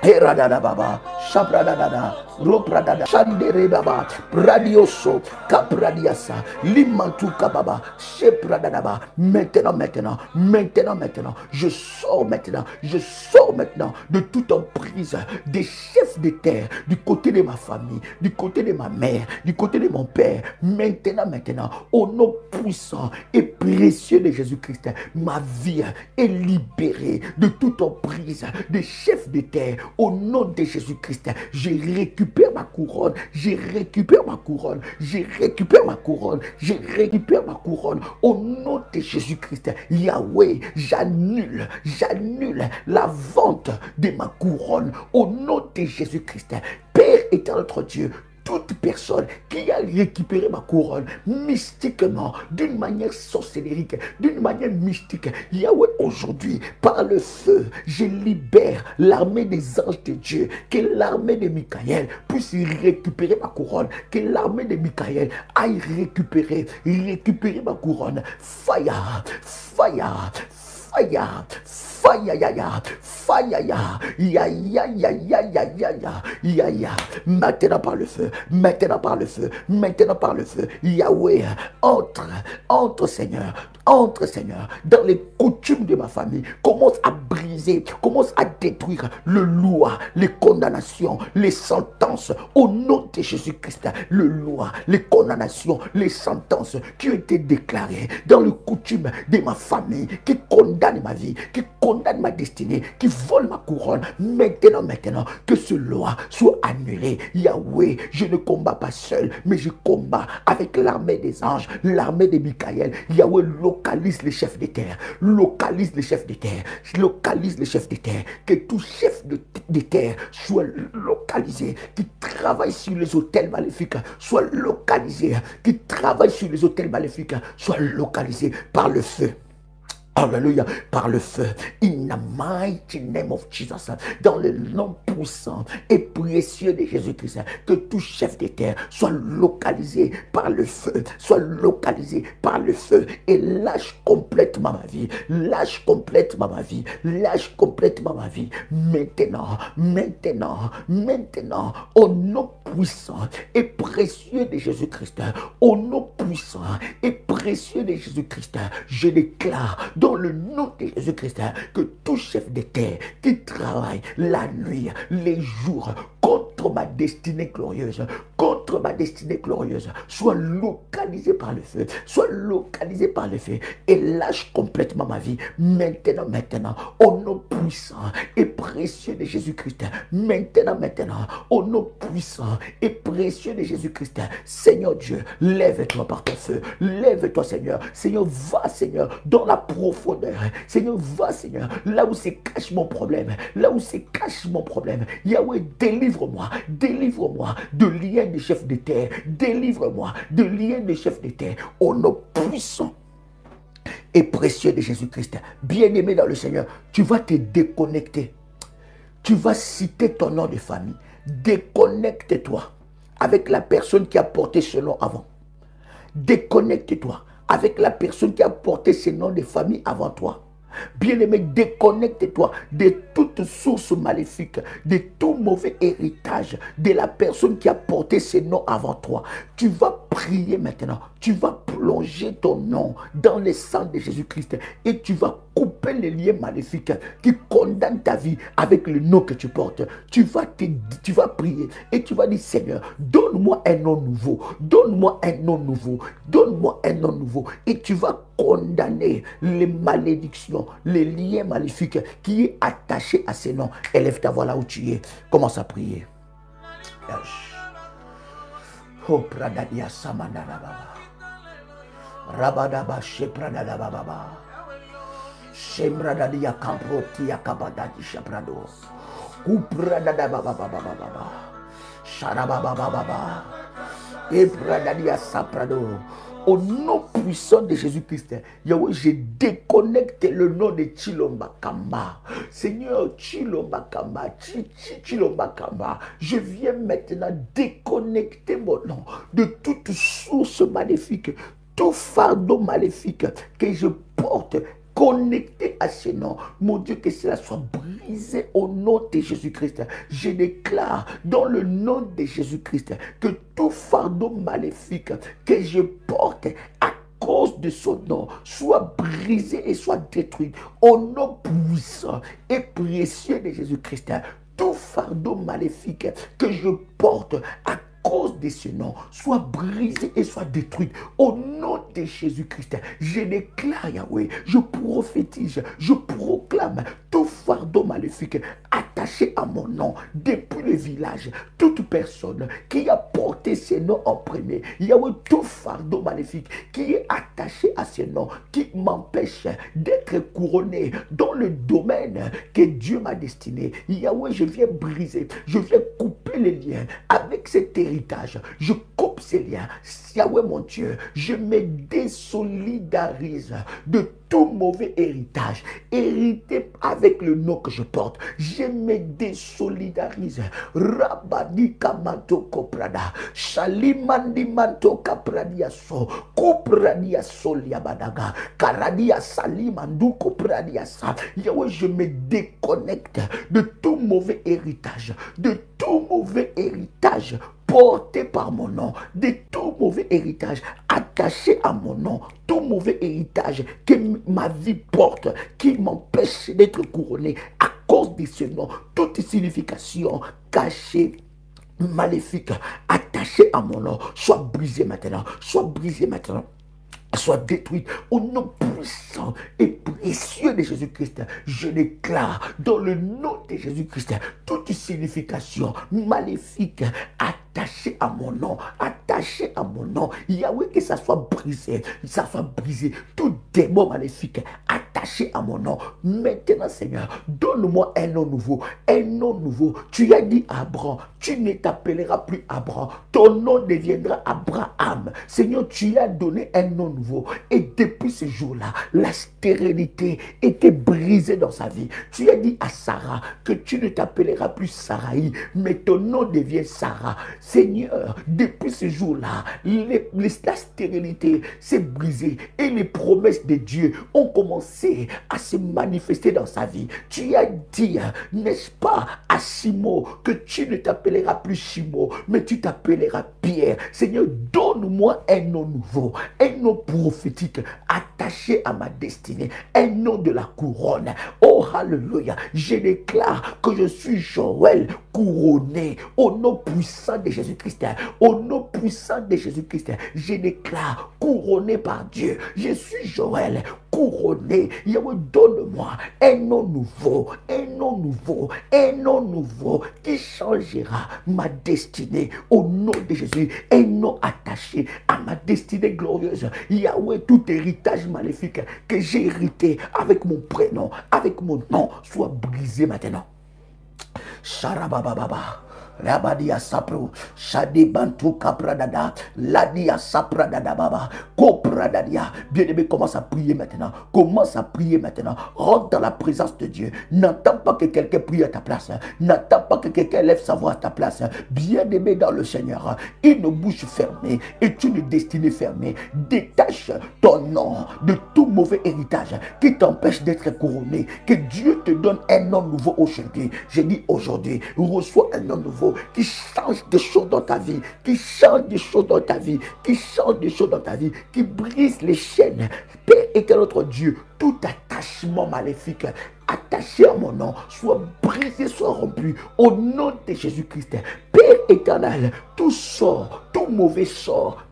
Eradada baba, Shabradada, Ropradada, Shandere baba, Pradioso, Capradiasa, Limantuka baba, Shepradadaba. Maintenant, je sors maintenant de toute emprise des chefs de terre, du côté de ma famille, du côté de ma mère, du côté de mon père. Maintenant, au nom puissant et précieux de Jésus-Christ, ma vie est libérée de toute emprise des chefs de terre. Au nom de Jésus-Christ, je récupère ma couronne, au nom de Jésus-Christ. Yahweh, j'annule la vente de ma couronne au nom de Jésus-Christ. Père éternel notre Dieu, toute personne qui a récupéré ma couronne mystiquement, d'une manière sorcellérique, d'une manière mystique, Yahweh, aujourd'hui, par le feu, je libère l'armée des anges de Dieu, que l'armée de Michael puisse récupérer ma couronne, que l'armée de Michael aille récupérer ma couronne. Fire, fire, fire, ya, ya, fire, ya, ya, ya, ya, ya, ya, ya, ya, ya, ya, maintenant par le feu, maintenant par le feu, maintenant par le feu, Yahweh, entre Seigneur, entre Seigneur, dans les coutumes de ma famille, commence à briser, commence à détruire le loi, les condamnations, les sentences, au nom de Jésus-Christ, le loi, les condamnations, les sentences qui ont été déclarées dans les coutumes de ma famille, qui condamnent ma vie, qui condamnent ma destinée, qui volent ma couronne, maintenant, que ce loi soit annulé. Yahweh, je ne combats pas seul, mais je combats avec l'armée des anges, l'armée de Michael. Yahweh, localise les chefs des terres, localise les chefs des terres, localise les chefs des terres, que tout chef des terres soit localisé, qui travaille sur les hôtels maléfiques, soit localisé, qui travaille sur les hôtels maléfiques, soit localisé par le feu. Alléluia, par le feu, in the mighty name of Jesus, dans le nom puissant et précieux de Jésus-Christ, que tout chef de terre soit localisé par le feu, soit localisé par le feu et lâche complètement ma vie, lâche complètement ma vie, lâche complètement ma vie, maintenant, au nom puissant et précieux de Jésus-Christ, au nom puissant et précieux de Jésus-Christ, je déclare dans le nom de Jésus-Christ que tout chef de terre qui travaille la nuit, les jours, contre ma destinée glorieuse, soit localisé par le feu, soit localisé par le feu et lâche complètement ma vie, maintenant, au nom puissant et précieux de Jésus-Christ, maintenant, au nom puissant et précieux de Jésus-Christ, Seigneur Dieu, lève-toi par ton feu, lève-toi Seigneur, va Seigneur, dans la profondeur, Seigneur, va Seigneur, là où se cache mon problème, Yahweh, délivre-moi de liens de chefs de terre, délivre-moi de liens de chefs de terre, au nom puissant et précieux de Jésus-Christ. Bien-aimé dans le Seigneur, tu vas te déconnecter, tu vas citer ton nom de famille, déconnecte-toi avec la personne qui a porté ce nom avant, déconnecte-toi avec la personne qui a porté ce nom de famille avant toi. Bien-aimé, déconnecte-toi de toute source maléfique, de tout mauvais héritage de la personne qui a porté ce nom avant toi. Tu vas prier maintenant, tu vas plonger ton nom dans le sang de Jésus-Christ et tu vas couper les liens maléfiques qui condamnent ta vie avec le nom que tu portes. Tu vas prier et tu vas dire, Seigneur, donne-moi un nom nouveau, donne-moi un nom nouveau, donne-moi un nom nouveau. Et tu vas condamner les malédictions, les liens maléfiques qui est attaché à ces noms. Élève ta voix là où tu es. Commence à prier. Oh, Pradadia Samandarababa. Rabadaba Shepradababa. Shembradadia Kamprotia Kabadadi Shaprado. Kupradababa. Sharabababa. Epradadia Saprado. Au nom puissant de Jésus-Christ, Yahweh, je déconnecte le nom de Chilomba Kamba. Seigneur, Chilomba Kamba, Chilomba Kamba, je viens maintenant déconnecter mon nom de toute source maléfique, tout fardeau maléfique que je porte, connecté à ce nom. Mon Dieu, que cela soit brisé au nom de Jésus-Christ. Je déclare dans le nom de Jésus-Christ que tout fardeau maléfique que je porte à cause de son nom soit brisé et soit détruit au nom puissant et précieux de Jésus-Christ. Tout fardeau maléfique que je porte à cause de ce nom soit brisé et soit détruit au nom de Jésus-Christ. Je déclare, Yahweh, je prophétise, je proclame tout fardeau maléfique attaché à mon nom depuis le village, toute personne qui a porté ce nom en premier, Yahweh, tout fardeau maléfique qui est attaché à ce nom, qui m'empêche d'être couronné dans le domaine que Dieu m'a destiné, Yahweh, je viens briser, je viens couper les liens avec cet héritage. Je coupe rompe ces liens. Yahweh mon Dieu, je me désolidarise de tout mauvais héritage, hérité avec le nom que je porte. Je me désolidarise. Rabadi Kamato Koprada, Shalimandi Manto Kapradia So, Kopradia Solia Badaga, Karadia Salimandu Kopradia Sa. Yahweh, je me déconnecte de tout mauvais héritage, de tout mauvais héritage porté par mon nom, de tout mauvais héritage attaché à mon nom, tout mauvais héritage que ma vie porte, qui m'empêche d'être couronné à cause de ce nom, toute signification cachée, maléfique, attachée à mon nom, soit brisée maintenant, soit brisée maintenant, soit détruite au nom puissant et précieux de Jésus-Christ. Je déclare dans le nom de Jésus-Christ toute signification maléfique attachée à mon nom, attachée à mon nom. Yahweh, que ça soit brisé, tout démon maléfique attaché à mon nom. Maintenant, Seigneur, donne-moi un nom nouveau, un nom nouveau. Tu as dit à Abraham, tu ne t'appelleras plus Abraham, ton nom deviendra Abraham. Seigneur, tu as donné un nom nouveau. Et depuis ce jour-là, la stérilité était brisée dans sa vie. Tu as dit à Sarah que tu ne t'appelleras plus Sarai, mais ton nom devient Sarah. Seigneur, depuis ce jour-là, la stérilité s'est brisée et les promesses de Dieu ont commencé à se manifester dans sa vie. Tu as dit, n'est-ce pas, à Shimo, que tu ne t'appelleras plus Shimo, mais tu t'appelleras Pierre. Seigneur, donne-moi un nom nouveau, un nom prophétique attaché à ma destinée, un nom de la couronne. Oh, alléluia, je déclare que je suis Joël couronné au nom puissant de Jésus-Christ. Au nom puissant de Jésus-Christ, je déclare couronné par Dieu. Je suis Joël couronné. Yahweh, donne-moi un nom nouveau, un nom nouveau, un nom nouveau qui changera ma destinée au nom de Jésus. Un nom attaché à ma destinée glorieuse. Yahweh, tout héritage maléfique que j'ai hérité avec mon prénom, avec mon nom, soit brisé maintenant. Sharabababa. Rabadia sapro, shadi bantu kapradada, ladia sapradada baba, kopradadia. Bien-aimé, commence à prier maintenant. Commence à prier maintenant. Rentre dans la présence de Dieu. N'attends pas que quelqu'un prie à ta place. N'attends pas que quelqu'un lève sa voix à ta place. Bien-aimé dans le Seigneur, une bouche fermée est une destinée fermée. Détache ton nom de tout mauvais héritage qui t'empêche d'être couronné. Que Dieu te donne un nom nouveau aujourd'hui. J'ai dit aujourd'hui, reçois un nom nouveau qui change des choses dans ta vie, qui change des choses dans ta vie, qui change des choses dans ta vie, qui brise les chaînes. Père et quel autre Dieu, tout attachement maléfique attaché à mon nom, soit brisé, soit rompu, au nom de Jésus-Christ. Père éternel, tout sort, tout mauvais sort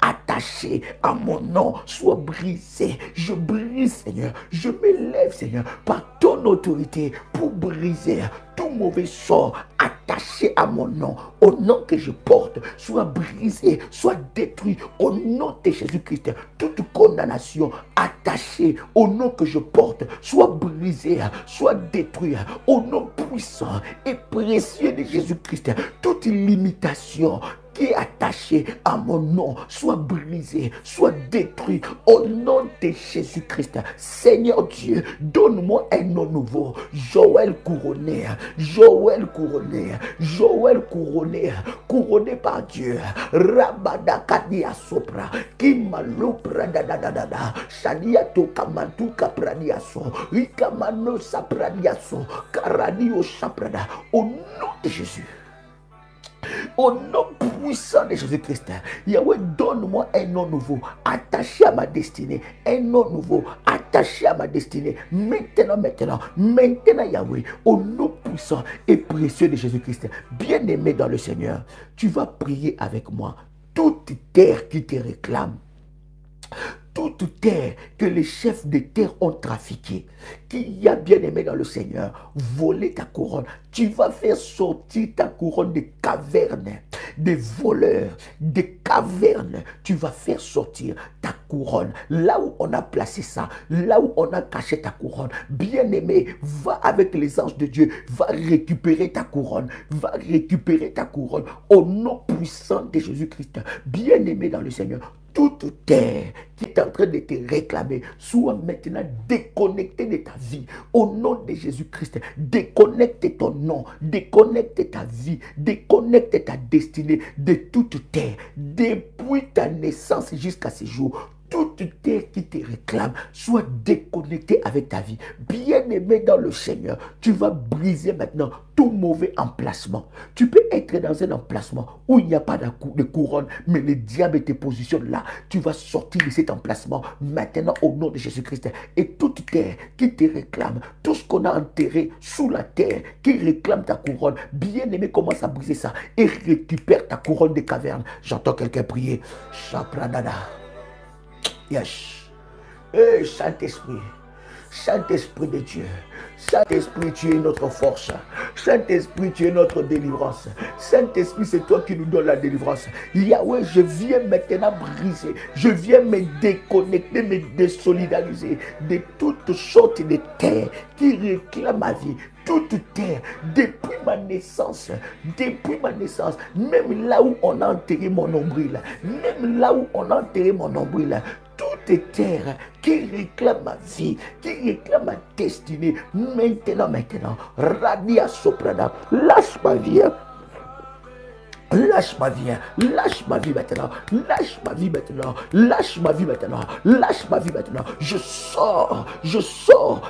attaché à mon nom, soit brisé. Je brise, Seigneur, je m'élève, Seigneur, par ton autorité pour briser tout mauvais sort attaché à mon nom, au nom que je porte, soit brisé, soit détruit, au nom de Jésus-Christ. Toute condamnation attachée au nom que je porte, soit brisée, soit détruite, au nom puissant et précieux de Jésus-Christ. Toute limitation qui est attaché à mon nom, soit brisé, soit détruit au nom de Jésus-Christ. Seigneur Dieu, donne-moi un nom nouveau. Joël couronné, Joël couronné, Joël couronné, couronné par Dieu. Rabada kadia sopra, kimalo pradadadada, shadiato kamantu kapradiaso, rikamano sapradiaso, karadio saprada, au nom de Jésus. Au nom puissant de Jésus-Christ, Yahweh, donne-moi un nom nouveau, attaché à ma destinée. Un nom nouveau, attaché à ma destinée. Maintenant, Yahweh, au nom puissant et précieux de Jésus-Christ, bien-aimé dans le Seigneur, tu vas prier avec moi. Toute terre qui te réclame, toute terre que les chefs de terre ont trafiqué, qui a bien aimé dans le Seigneur, volé ta couronne. Tu vas faire sortir ta couronne des cavernes. des voleurs, des cavernes. Tu vas faire sortir ta couronne. Là où on a placé ça, là où on a caché ta couronne. Bien-aimé, va avec les anges de Dieu, va récupérer ta couronne, va récupérer ta couronne au nom puissant de Jésus-Christ. Bien-aimé dans le Seigneur, toute terre qui est en train de te réclamer soit maintenant déconnectée de ta vie. Au nom de Jésus-Christ, déconnecte ton nom, déconnecte ta vie, déconnecte ta destinée de toute terre. Depuis ta naissance jusqu'à ce jour, toute terre qui te réclame soit déconnectée avec ta vie. Bien-aimé dans le Seigneur, tu vas briser maintenant tout mauvais emplacement. Tu peux être dans un emplacement où il n'y a pas de couronne, mais le diable te positionne là. Tu vas sortir de cet emplacement maintenant au nom de Jésus-Christ. Et toute terre qui te réclame, tout ce qu'on a enterré sous la terre, qui réclame ta couronne, bien-aimé, commence à briser ça et récupère ta couronne des cavernes. J'entends quelqu'un prier. Chapradada. Yes. Hey, Saint-Esprit. Saint-Esprit de Dieu. Saint-Esprit, tu es notre force. Saint-Esprit, tu es notre délivrance. Saint-Esprit, c'est toi qui nous donnes la délivrance. Yahweh, je viens maintenant briser. Je viens me déconnecter, me désolidariser de toutes sortes de terres qui réclament ma vie. Toute terre, depuis ma naissance, même là où on a enterré mon nombril, toute terre qui réclame ma vie, qui réclame ma destinée, maintenant, Radia Soprana, lâche ma vie. Lâche ma vie, lâche ma vie maintenant, lâche ma vie maintenant, lâche ma vie maintenant, lâche ma vie maintenant. Je sors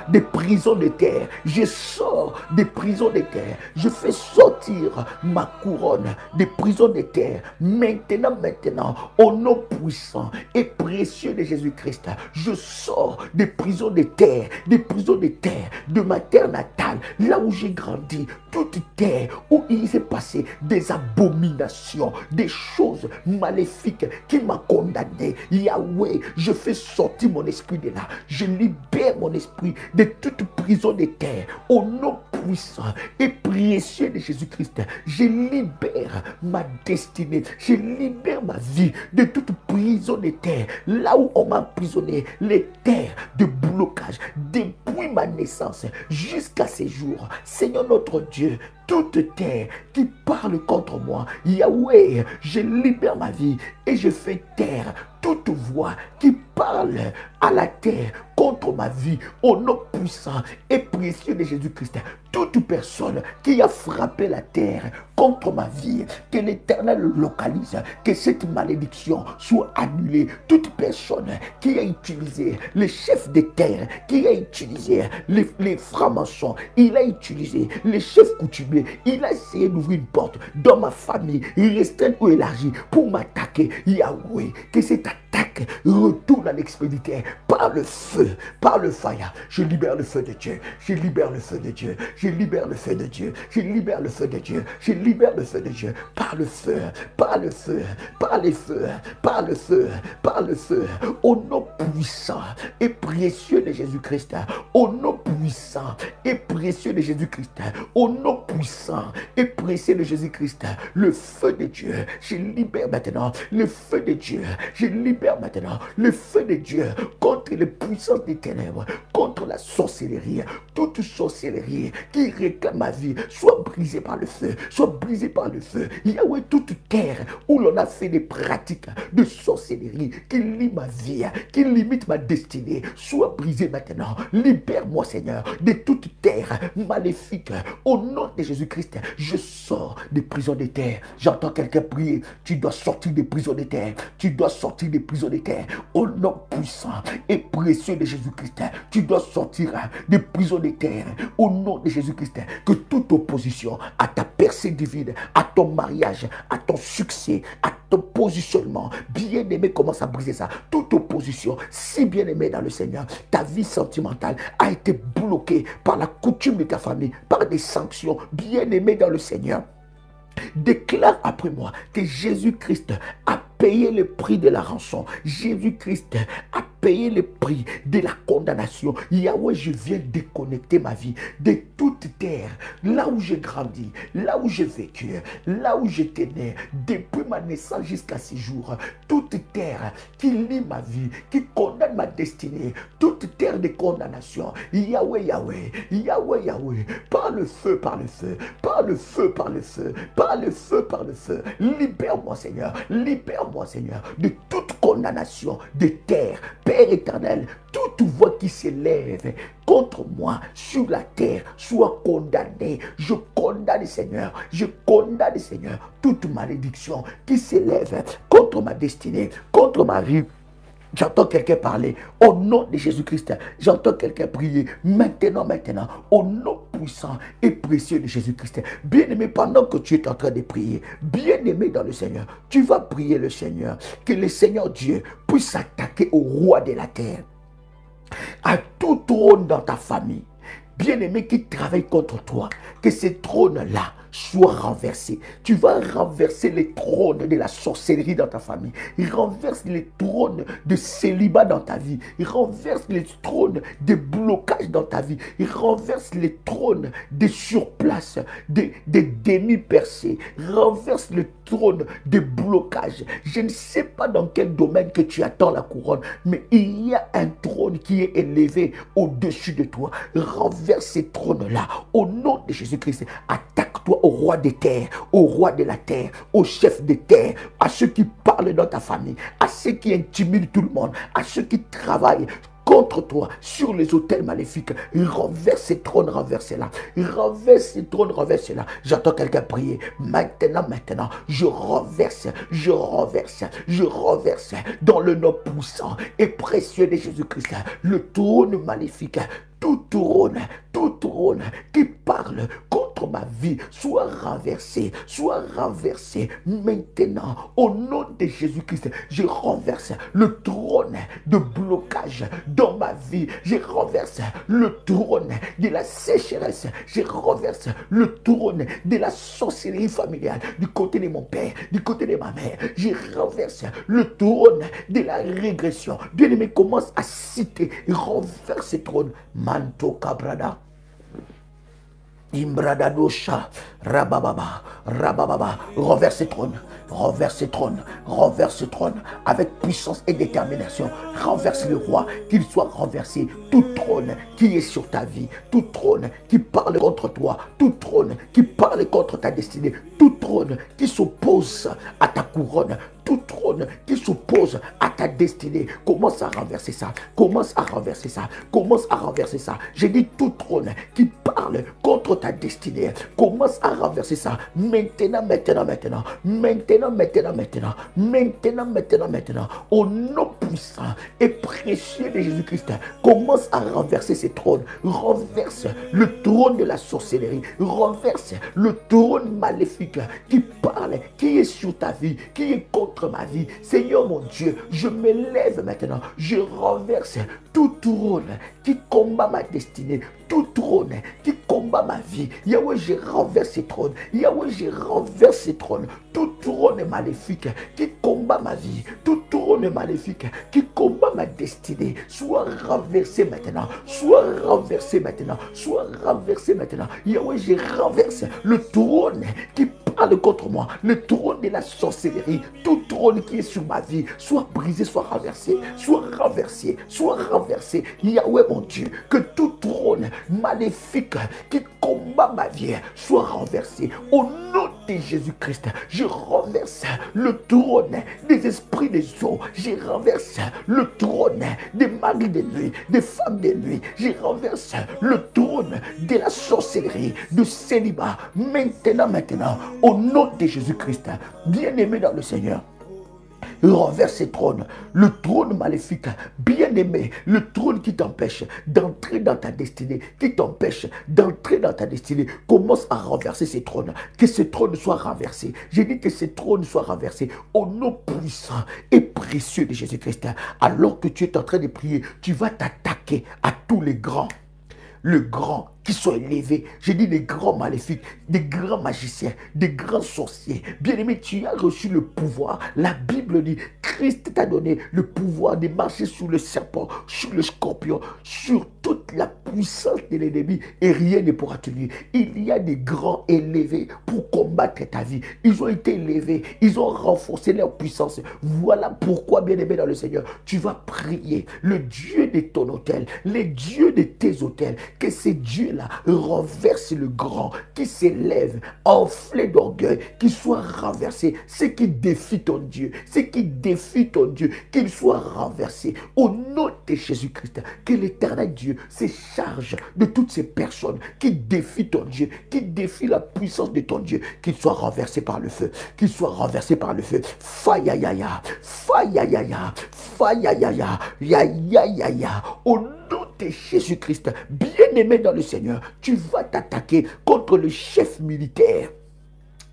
des prisons de terre, je sors des prisons de terre, je fais sortir ma couronne des prisons de terre. Maintenant, au nom puissant et précieux de Jésus-Christ, je sors des prisons de terre, de ma terre natale, là où j'ai grandi, toute terre où il s'est passé des abominations, des choses maléfiques qui m'ont condamné. Yahweh, je fais sortir mon esprit de là. Je libère mon esprit de toute prison de terre. Au nom puissant et précieux de Jésus-Christ, je libère ma destinée. Je libère ma vie de toute prison de terre. Là où on m'a emprisonné, les terres de blocage, depuis ma naissance jusqu'à ces jours. Seigneur notre Dieu, toute terre qui parle contre moi, Yahweh, je libère ma vie et je fais taire toute voix qui parle à la terre contre ma vie, au nom puissant et précieux de Jésus-Christ. Toute personne qui a frappé la terre contre ma vie, que l'Éternel localise, que cette malédiction soit annulée. Toute personne qui a utilisé les chefs de terre, qui a utilisé les francs-maçons, il a utilisé les chefs coutumiers, il a essayé d'ouvrir une porte dans ma famille, restreinte ou élargie, pour m'attaquer. Yahweh, que cette attaque retourne à l'expéditeur par le feu, par le fire. Je libère le feu de Dieu, je libère le feu de Dieu, je libère le feu de Dieu, je libère le feu de Dieu, je libère le feu de Dieu, par le feu, par le feu, par les feux, par le feu, par le feu, au nom puissant et précieux de Jésus-Christ, au nom puissant et précieux de Jésus-Christ, au nom puissant et précieux de Jésus-Christ, le feu de Dieu, je libère maintenant, le feu de Dieu, je libère maintenant, le feu de Dieu contre les puissances des ténèbres, contre la sorcellerie, toute sorcellerie qui réclame ma vie, soit brisée par le feu, soit brisée par le feu. Yahweh, toute terre où l'on a fait des pratiques de sorcellerie qui lient ma vie, qui limite ma destinée, soit brisée maintenant. Libère-moi, Seigneur, de toute terre maléfique. Au nom de Jésus-Christ, je sors des prisons de terre. J'entends quelqu'un prier. Tu dois sortir des prisons de terre. Tu dois sortir des prisons de terre. Au nom puissant et précieux de Jésus-Christ, tu dois sortir des prisons de terre. Au nom de Jésus-Christ, que toute opposition à ta percée divine, à ton mariage, à ton succès, à ton positionnement, bien-aimé, commence à briser ça. Toute opposition, si bien-aimé dans le Seigneur, ta vie sentimentale a été bloquée par la coutume de ta famille, par des sanctions, bien-aimé dans le Seigneur. Déclare après moi que Jésus-Christ a payé le prix de la rançon. Jésus-Christ a payé le prix de la condamnation. Yahweh, je viens déconnecter ma vie de toute terre, là où j'ai grandi, là où j'ai vécu, là où j'étais né, depuis ma naissance jusqu'à ce jour. Toute terre qui lie ma vie, qui condamne ma destinée, toute terre de condamnation. Yahweh, Yahweh, Yahweh, Yahweh, par le feu, par le feu, par le feu, par le feu, par le feu, par le feu. Libère-moi, Seigneur, libère-moi, Seigneur, de toute condamnation de terre. Père éternel, toute voix qui s'élève contre moi sur la terre soit condamnée. Je condamne, Seigneur, je condamne, Seigneur, toute malédiction qui s'élève contre ma destinée, contre ma vie. J'entends quelqu'un parler au nom de Jésus-Christ. J'entends quelqu'un prier maintenant, maintenant, au nom puissant et précieux de Jésus-Christ. Bien-aimé, pendant que tu es en train de prier, bien-aimé dans le Seigneur, tu vas prier le Seigneur. Que le Seigneur Dieu puisse s'attaquer au roi de la terre, à tout trône dans ta famille. Bien-aimé qui travaille contre toi, que ces trônes-là soient renversés. Tu vas renverser les trônes de la sorcellerie dans ta famille. Il renverse les trônes de célibat dans ta vie. Il renverse les trônes de blocage dans ta vie. Il renverse les trônes de surplace, des demi-percées. Il renverse le trône de blocage. Je ne sais pas dans quel domaine que tu attends la couronne, mais il y a un trône qui est élevé au-dessus de toi. Renverse ces trônes-là. Au nom de Jésus-Christ, attaque-toi au roi des terres, au roi de la terre, au chef des terres, à ceux qui parlent dans ta famille, à ceux qui intimident tout le monde, à ceux qui travaillent contre toi sur les autels maléfiques. Il renverse ces trônes, renversez-la. Il renverse ces trônes, renversez-la. J'entends quelqu'un prier. Maintenant, maintenant, je renverse, je renverse, je renverse dans le nom puissant et précieux de Jésus-Christ le trône maléfique. Tout trône qui parle contre ma vie soit renversé maintenant au nom de Jésus-Christ. Je renverse le trône de blocage dans ma vie. Je renverse le trône de la sécheresse. Je renverse le trône de la sorcellerie familiale du côté de mon père, du côté de ma mère. Je renverse le trône de la régression. Bien-aimé, commence à citer et renverse ce trône. Manto Cabrada. Imbradadosha, rabababa, rabababa, renverse ce trône, renverse ce trône, renverse ce trône, avec puissance et détermination, renverse le roi, qu'il soit renversé, tout trône qui est sur ta vie, tout trône qui parle contre toi, tout trône qui parle contre ta destinée, tout trône qui s'oppose à ta couronne, tout trône qui s'oppose à ta destinée, commence à renverser ça, commence à renverser ça, commence à renverser ça. J'ai dit tout trône qui parle contre ta destinée, commence à renverser ça. Maintenant, maintenant, maintenant, maintenant, maintenant, maintenant, maintenant, maintenant, maintenant, au nom puissant et précieux de Jésus-Christ, commence à renverser ces trônes, renverse le trône de la sorcellerie, renverse le trône maléfique qui parle, qui est sur ta vie, qui est contre ma vie. Seigneur mon Dieu, je me lève maintenant, je renverse tout trône qui combat ma destinée, tout trône qui combat ma vie. Yahweh, je renverse ces trônes. Yahweh, je renverse ces trônes. Tout trône maléfique qui combat ma vie, tout trône maléfique qui combat ma destinée, soit renversé maintenant, soit renversé maintenant, soit renversé maintenant. Yahweh, je renverse le trône qui parle contre moi, le trône de la sorcellerie, tout trône qui est sur ma vie, soit brisé, soit renversé, soit renversé, soit renversé. Yahweh mon Dieu, que tout trône maléfique qui combat ma vie soit renversé. Au nom de Jésus-Christ, je renverse le trône des esprits des eaux, je renverse le trône des maris de nuit, des femmes de nuit, je renverse le trône de la sorcellerie, du célibat, maintenant, maintenant, au nom de Jésus-Christ, bien-aimé dans le Seigneur. Renverse ces trônes, le trône maléfique, bien-aimé, le trône qui t'empêche d'entrer dans ta destinée, qui t'empêche d'entrer dans ta destinée, commence à renverser ces trônes, que ces trônes soient renversés. J'ai dit que ces trônes soient renversés au nom puissant et précieux de Jésus-Christ. Alors que tu es en train de prier, tu vas t'attaquer à tous les grands. Le grand qui sont élevés. Je dis des grands maléfiques, des grands magiciens, des grands sorciers. Bien-aimé, tu as reçu le pouvoir. La Bible dit, Christ t'a donné le pouvoir de marcher sur le serpent, sur le scorpion, sur toute la puissance de l'ennemi et rien ne pourra te nuire. Il y a des grands élevés pour combattre ta vie. Ils ont été élevés, ils ont renforcé leur puissance. Voilà pourquoi, bien-aimé dans le Seigneur, tu vas prier le Dieu de ton autel, les dieux de tes autels, que ces dieux-là renversent le grand qui s'élève, enflé d'orgueil, qui soit renversé. Ce qui défie ton Dieu, ce qui défie ton Dieu, qu'il soit renversé. Au nom de Jésus-Christ, que l'Éternel Dieu se charge de toutes ces personnes qui défient ton Dieu, qui défient la puissance de ton Dieu, qu'ils soient renversés par le feu, qu'ils soient renversés par le feu. Fayayaya, fayayaya, fayayaya, ya ya ya ya. Au nom de Jésus-Christ, bien-aimé dans le Seigneur, tu vas t'attaquer contre le chef militaire.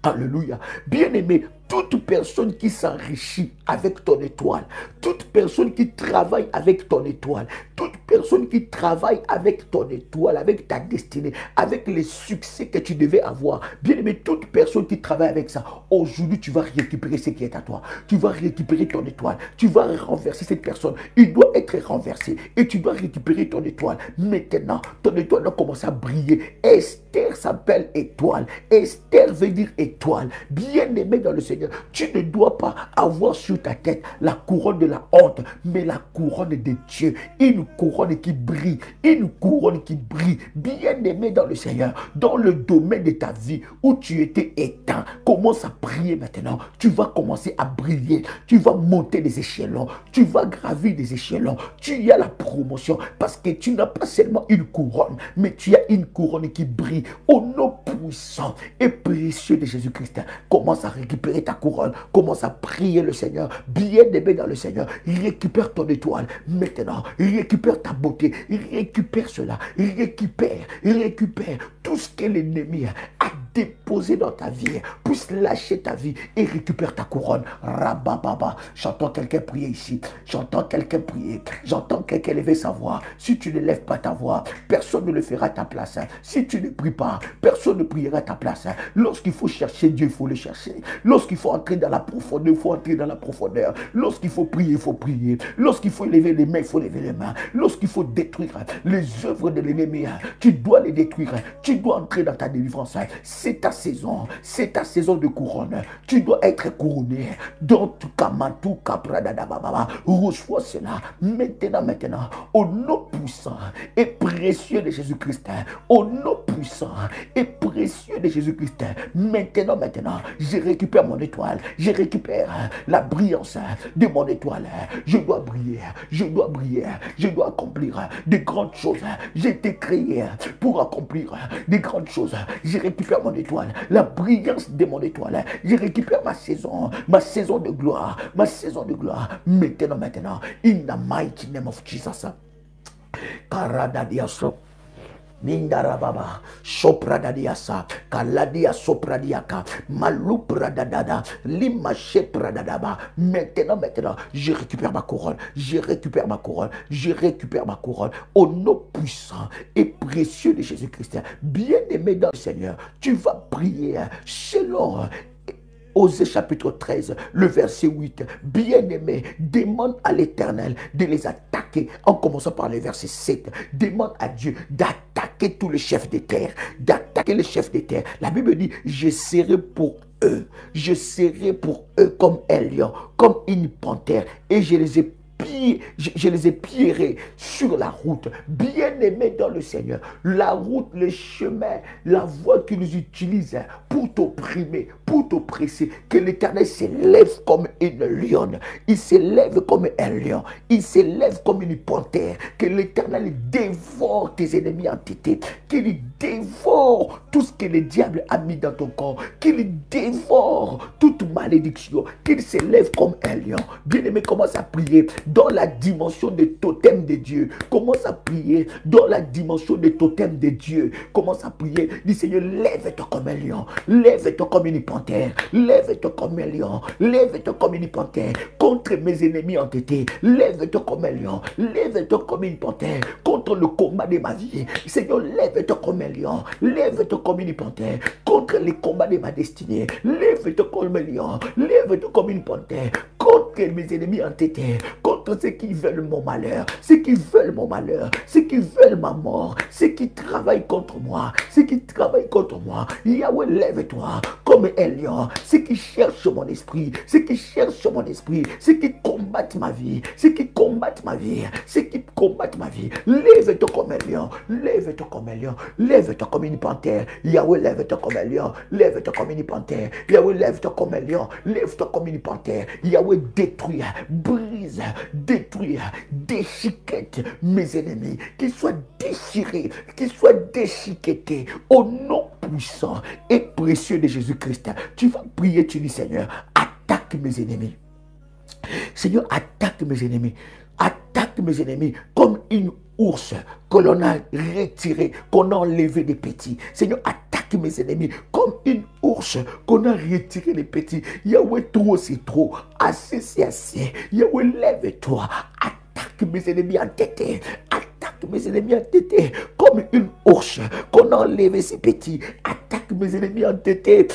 Alléluia. Bien-aimé, toute personne qui s'enrichit avec ton étoile, toute personne qui travaille avec ton étoile, toute personne qui travaille avec ton étoile, avec ta destinée, avec les succès que tu devais avoir, bien-aimé, toute personne qui travaille avec ça, aujourd'hui tu vas récupérer ce qui est à toi. Tu vas récupérer ton étoile. Tu vas renverser cette personne. Il doit être renversé et tu dois récupérer ton étoile. Maintenant, ton étoile doit commencer à briller. Esther s'appelle étoile. Esther veut dire étoile. Bien-aimé dans le Seigneur, tu ne dois pas avoir sur ta tête la couronne de la honte, mais la couronne de Dieu. Une couronne qui brille, une couronne qui brille. Bien-aimé dans le Seigneur, dans le domaine de ta vie où tu étais éteint, commence à prier maintenant. Tu vas commencer à briller. Tu vas monter des échelons. Tu vas gravir des échelons. Tu as la promotion parce que tu n'as pas seulement une couronne, mais tu as une couronne qui brille. Au nom puissant et précieux de Jésus-Christ, commence à récupérer ta couronne, commence à prier le Seigneur, bien-aimé dans le Seigneur, récupère ton étoile, maintenant, récupère ta beauté, récupère cela, récupère tout ce que l'ennemi a déposé dans ta vie, puisse lâcher ta vie et récupère ta couronne. Rabababa, j'entends quelqu'un prier ici, j'entends quelqu'un prier, j'entends quelqu'un lever sa voix. Si tu ne lèves pas ta voix, personne ne le fera à ta place. Si tu ne pries pas, personne ne priera à ta place. Lorsqu'il faut chercher Dieu, il faut le chercher. Lorsqu'il faut entrer dans la profondeur, il faut entrer dans la profondeur. Lorsqu'il faut prier, il faut prier. Lorsqu'il faut lever les mains, il faut lever les mains. Lorsqu'il faut détruire les œuvres de l'ennemi, tu dois les détruire. Tu dois entrer dans ta délivrance. C'est ta saison de couronne. Tu dois être couronné. Donc, Kamantou, Kapradadababa, reçois cela maintenant, au nom puissant et précieux de Jésus-Christ. Au nom puissant et précieux de Jésus-Christ. Maintenant, je récupère mon étoile. Je récupère la brillance de mon étoile. Je dois briller. Je dois briller. Je dois accomplir de grandes choses. J'ai été créé pour accomplir de grandes choses. Je récupère mon étoile. La brillance de mon étoile. Je récupère ma saison de gloire. Ma saison de gloire. Maintenant. In the mighty name of Jesus. Karadadiaso. Mindarababa, Sopradadiasa, Kaladia Sopradiaka, Malupradadada, Limache Pradadaba. Maintenant, je récupère ma couronne, je récupère ma couronne, au nom puissant et précieux de Jésus-Christ. Bien-aimé dans le Seigneur, tu vas prier selon Osée chapitre 13, le verset 8. Bien-aimé, demande à l'Éternel de les attaquer, en commençant par le verset 7. Demande à Dieu d'attaquer tous les chefs de terre, d'attaquer les chefs de terre. La Bible dit, je serai pour eux comme un lion, comme une panthère, et je les ai pillés sur la route. Bien-aimés dans le Seigneur, la route, le chemin, la voie qu'ils utilisent pour t'opprimer, pour t'oppresser, que l'Éternel s'élève comme une lionne, il s'élève comme un lion, il s'élève comme une panthère, que l'Éternel dévore tes ennemis entêtés, qu'il dévore tout ce que le diable a mis dans ton corps, qu'il dévore toute malédiction, qu'il s'élève comme un lion. Bien-aimé, commence à prier dans la dimension des totems de Dieu. Commence à prier dans la dimension des totems de Dieu. Commence à prier. Dis Seigneur, lève-toi comme un lion. Lève-toi comme une panthère. Lève-toi comme un lion. Lève-toi comme une panthère. Contre mes ennemis entêtés. Lève-toi comme un lion. Lève-toi comme une panthère. Contre le combat de ma vie. Seigneur, lève-toi comme un lion. Lève-toi comme une panthère. Contre les combats de ma destinée. Lève-toi comme un lion. Lève-toi comme une panthère. Contre mes ennemis entêtés. Contre ceux qui veulent mon malheur. Ceux qui veulent mon malheur. Ceux qui veulent ma mort. Ceux qui travaillent contre moi. Ceux qui travaillent contre moi. Yahweh, lève-toi comme un lion. Ceux qui cherchent mon esprit. Ceux qui cherchent mon esprit. Ceux qui combattent ma vie. Ceux qui combattent ma vie. Ceux qui combattent ma vie. Lève-toi comme un lion. Lève-toi comme un lion. Lève-toi comme une panthère. Yahweh, lève-toi comme un lion. Lève-toi comme une panthère. Yahweh, lève-toi comme un lion. Lève-toi comme une panthère. Yahweh, détruis, brise, détruis, déchiquette mes ennemis. Qu'ils soient déchirés, qu'ils soient déchiquettés. Au nom puissant et précieux de Jésus-Christ. Tu vas prier, tu dis Seigneur, attaque mes ennemis. Seigneur, attaque mes ennemis. Attaque mes ennemis comme une ours que l'on a retiré, qu'on a enlevé des petits. Seigneur, attaque mes ennemis comme une ours qu'on a retiré les petits. Yahweh, trop c'est trop. Assez c'est assez. Yahweh, lève-toi. Attaque mes ennemis entêtés. Attaque mes ennemis entêtés comme une ours qu'on a enlevé ses petits. Attaque mes ennemis entêtés.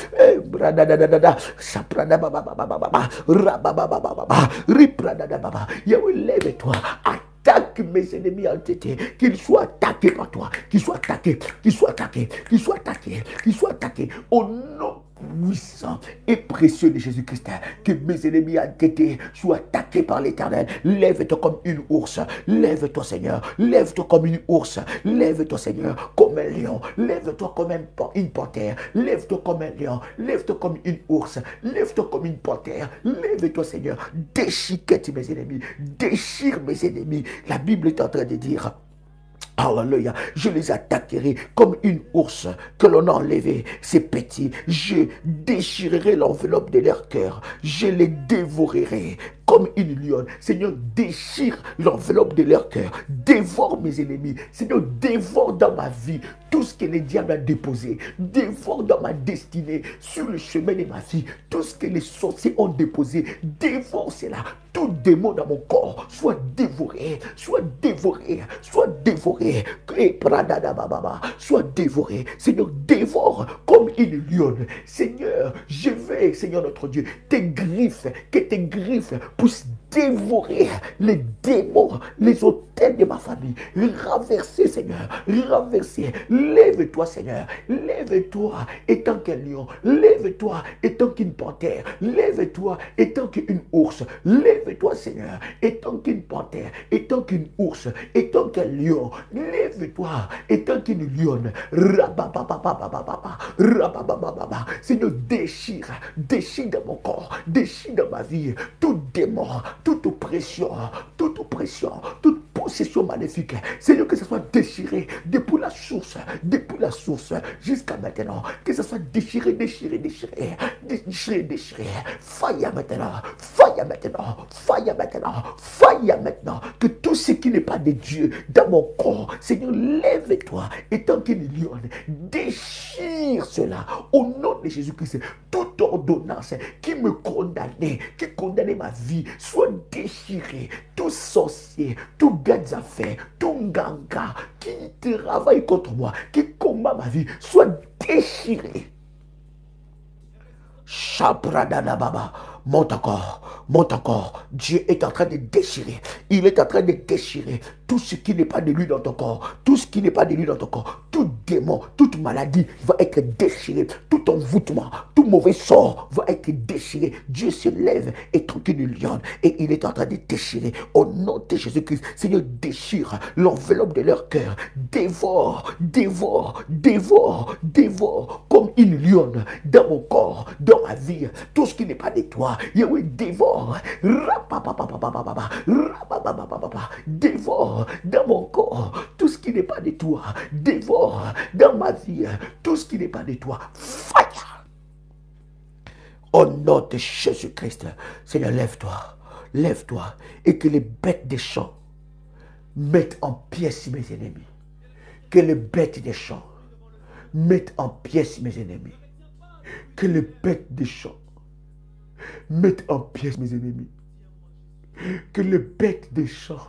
Yahweh, lève-toi. Attaque mes ennemis entêtés, qu'ils soient attaqués par toi, qu'ils soient attaqués, qu'ils soient attaqués, qu'ils soient attaqués, qu'ils soient attaqués. Au nom puissant et précieux de Jésus-Christ, que mes ennemis entêtés soient attaqués par l'Éternel. Lève-toi comme une ours. Lève-toi, Seigneur. Lève-toi comme une ours. Lève-toi, Seigneur, comme un lion. Lève-toi comme une panthère. Lève-toi comme un lion. Lève-toi comme une ours. Lève-toi comme une panthère. Lève-toi, Seigneur. Déchiquette mes ennemis. Déchire mes ennemis. La Bible est en train de dire: alléluia, je les attaquerai comme une ours que l'on a enlevé ses petits. Je déchirerai l'enveloppe de leur cœur. Je les dévorerai comme une lionne. Seigneur, déchire l'enveloppe de leur cœur. Dévore mes ennemis. Seigneur, dévore dans ma vie tout ce que les diables ont déposé. Dévore dans ma destinée, sur le chemin de ma vie, tout ce que les sorciers ont déposé. Dévore cela. Tout démon dans mon corps soit dévoré, soit dévoré, soit dévoré. Soit dévoré. Seigneur, dévore comme une lionne. Seigneur, je vais, Seigneur notre Dieu, tes griffes, que tes griffes puissent dévorer les démons, les hôtels de ma famille. Renverser, Seigneur, renverser. Lève-toi, Seigneur. Lève-toi étant qu'un lion. Lève-toi étant qu'une panthère. Lève-toi étant qu'une ours. Lève-toi, Seigneur, étant qu'une panthère, étant qu'une ours, étant qu'un lion. Lève-toi étant qu'une lionne. Seigneur, déchire, déchire dans mon corps, déchire dans ma vie, tout démon, toute oppression, toute possession maléfique. Seigneur, que ce soit déchiré depuis la source jusqu'à maintenant. Que ce soit déchiré, déchiré, déchiré, déchiré, déchiré. Faille maintenant, faille maintenant, faille maintenant, faille maintenant. Que tout ce qui n'est pas de Dieu dans mon corps, Seigneur, lève-toi étant qu'une lionne. Déchire cela au nom de Jésus-Christ. Toute ordonnance qui me condamnait, qui condamnait ma vie, soit déchirée. Tout sorcier, tout gars d'affaires, tout ganga qui travaille contre moi, qui combat ma vie, soit déchiré. Chabradana Baba. Monte encore. Dieu est en train de déchirer. Il est en train de déchirer tout ce qui n'est pas de lui dans ton corps. Tout ce qui n'est pas de lui dans ton corps. Tout démon, toute maladie va être déchiré. Tout envoûtement, tout mauvais sort va être déchiré. Dieu se lève et trouve une lionne. Et il est en train de déchirer. Au nom de Jésus-Christ, Seigneur, déchire l'enveloppe de leur cœur. Dévore, dévore, dévore, dévore comme une lionne dans mon corps, dans ma vie. Tout ce qui n'est pas de toi. Yahweh, dévore. Dévore dans mon corps tout ce qui n'est pas de toi. Dévore dans ma vie tout ce qui n'est pas de toi. Fire. Au nom de Jésus-Christ. Seigneur, lève-toi. Lève-toi. Et que les bêtes des champs mettent en pièces mes ennemis. Que les bêtes des champs mettent en pièces mes ennemis. Que les bêtes des champs mettent en pièces mes ennemis. Que les bêtes des champs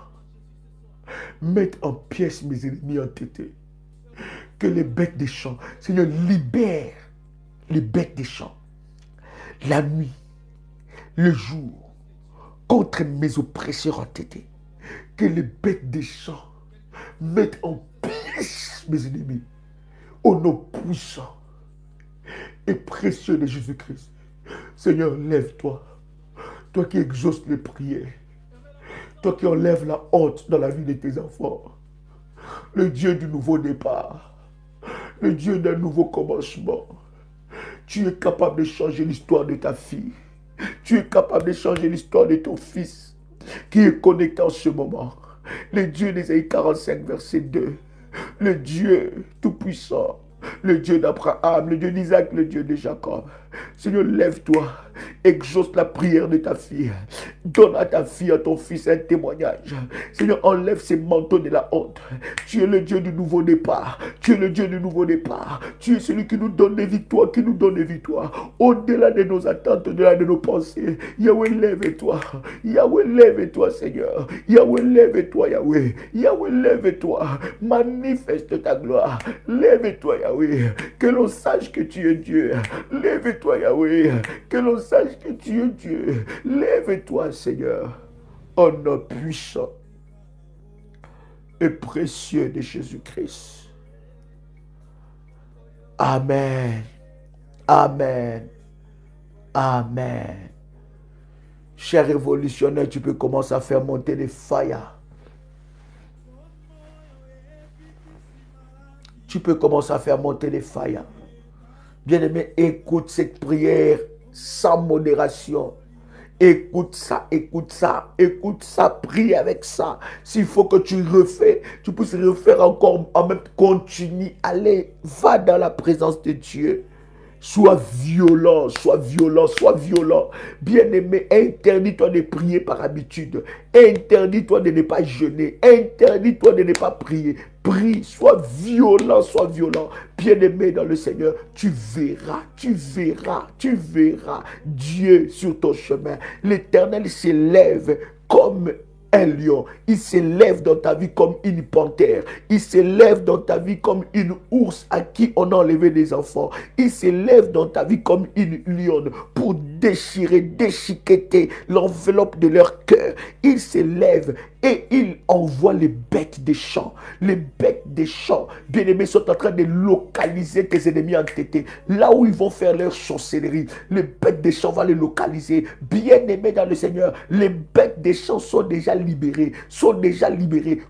mettent en pièces mes ennemis entêtés. Que les bêtes des champs, Seigneur, libère les bêtes des champs. La nuit, le jour, contre mes oppresseurs entêtés. Que les bêtes des champs mettent en pièces mes ennemis. Au nom puissant et précieux de Jésus-Christ. Seigneur, lève-toi. Toi qui exauces les prières. Toi qui enlèves la honte dans la vie de tes enfants. Le Dieu du nouveau départ. Le Dieu d'un nouveau commencement. Tu es capable de changer l'histoire de ta fille. Tu es capable de changer l'histoire de ton fils qui est connecté en ce moment. Le Dieu d'Ésaïe 45, verset 2. Le Dieu tout-puissant. Le Dieu d'Abraham, le Dieu d'Isaac, le Dieu de Jacob. Seigneur, lève-toi. Exauce la prière de ta fille. Donne à ta fille, à ton fils un témoignage. Seigneur, enlève ces manteaux de la honte. Tu es le Dieu du nouveau départ. Tu es le Dieu du nouveau départ. Tu es celui qui nous donne des victoires, qui nous donne des victoires. Au-delà de nos attentes, au-delà de nos pensées. Yahweh, lève-toi. Yahweh, lève-toi, Seigneur. Yahweh, lève-toi, Yahweh. Yahweh, lève-toi. Manifeste ta gloire. Lève-toi, Yahweh. Que l'on sache que tu es Dieu. Lève-toi, Yahweh. Que l'on sache que tu es Dieu. Lève-toi, Seigneur. Au nom puissant et précieux de Jésus-Christ. Amen. Amen. Amen. Cher révolutionnaire, tu peux commencer à faire monter les fire. Tu peux commencer à faire monter les fire. Bien-aimé, écoute cette prière sans modération. Écoute ça, écoute ça, écoute ça, prie avec ça. S'il faut que tu refais, tu puisses refaire encore, en même temps, continue, allez, va dans la présence de Dieu. Sois violent, sois violent, sois violent. Bien-aimé, interdis-toi de prier par habitude. Interdis-toi de ne pas jeûner. Interdis-toi de ne pas prier. Prie, sois violent, sois violent. Bien-aimé dans le Seigneur, tu verras, tu verras, tu verras Dieu sur ton chemin. L'Éternel s'élève comme un lion. Il s'élève dans ta vie comme une panthère. Il s'élève dans ta vie comme une ours à qui on a enlevé des enfants. Il s'élève dans ta vie comme une lionne pour déchirer, déchiqueter l'enveloppe de leur cœur. Il s'élève et il envoie les bêtes des champs. Les bêtes des champs, bien-aimés, sont en train de localiser tes ennemis entêtés. Là où ils vont faire leur sorcellerie, les bêtes des champs vont les localiser. Bien-aimés dans le Seigneur, les bêtes des champs sont déjà libérées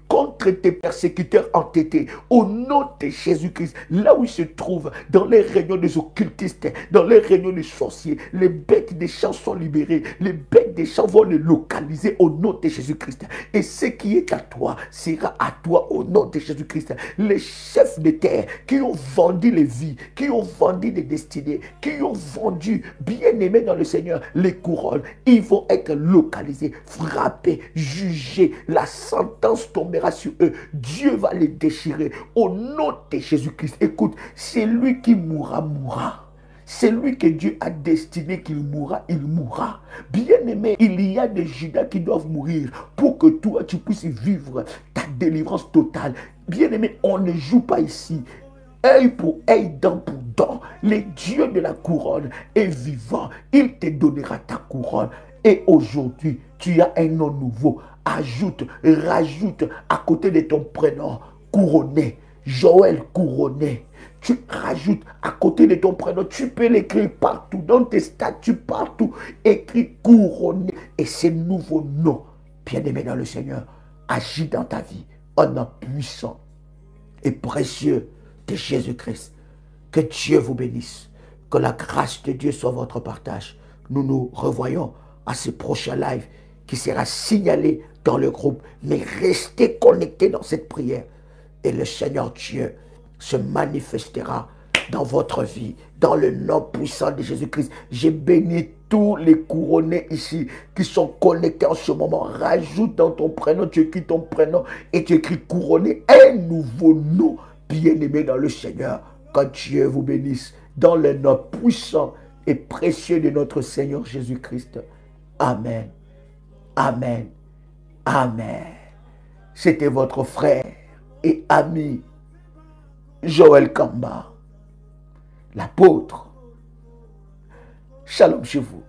contre tes persécuteurs entêtés. Au nom de Jésus-Christ, là où ils se trouvent, dans les réunions des occultistes, dans les réunions des sorciers, les bêtes des champs sont libérées. Les bêtes des champs vont les localiser au nom de Jésus-Christ. Et ce qui est à toi sera à toi au nom de Jésus-Christ. Les chefs de terre qui ont vendu les vies, qui ont vendu les destinées, qui ont vendu, bien-aimés dans le Seigneur, les couronnes, ils vont être localisés, frappés, jugés. La sentence tombera sur eux. Dieu va les déchirer au nom de Jésus-Christ. Écoute, c'est lui qui mourra. C'est lui que Dieu a destiné qu'il mourra, il mourra. Bien-aimé, il y a des Judas qui doivent mourir pour que toi, tu puisses vivre ta délivrance totale. Bien-aimé, on ne joue pas ici. Œil pour œil, dent pour dent. Le Dieu de la couronne est vivant. Il te donnera ta couronne. Et aujourd'hui, tu as un nom nouveau. Ajoute, rajoute à côté de ton prénom, couronné. Joël couronné. Tu rajoutes à côté de ton prénom, tu peux l'écrire partout, dans tes statuts, partout, écrit couronné. Et ce nouveau nom, bien-aimé dans le Seigneur, agit dans ta vie, en nom puissant et précieux de Jésus-Christ. Que Dieu vous bénisse, que la grâce de Dieu soit votre partage. Nous nous revoyons à ce prochain live qui sera signalé dans le groupe, mais restez connectés dans cette prière et le Seigneur Dieu se manifestera dans votre vie, dans le nom puissant de Jésus-Christ. J'ai béni tous les couronnés ici qui sont connectés en ce moment. Rajoute dans ton prénom, tu écris ton prénom et tu écris couronné, un nouveau nom, bien-aimé dans le Seigneur. Que Dieu vous bénisse dans le nom puissant et précieux de notre Seigneur Jésus-Christ. Amen. Amen. Amen. C'était votre frère et ami Joël Kamba, l'apôtre. Shalom chez vous.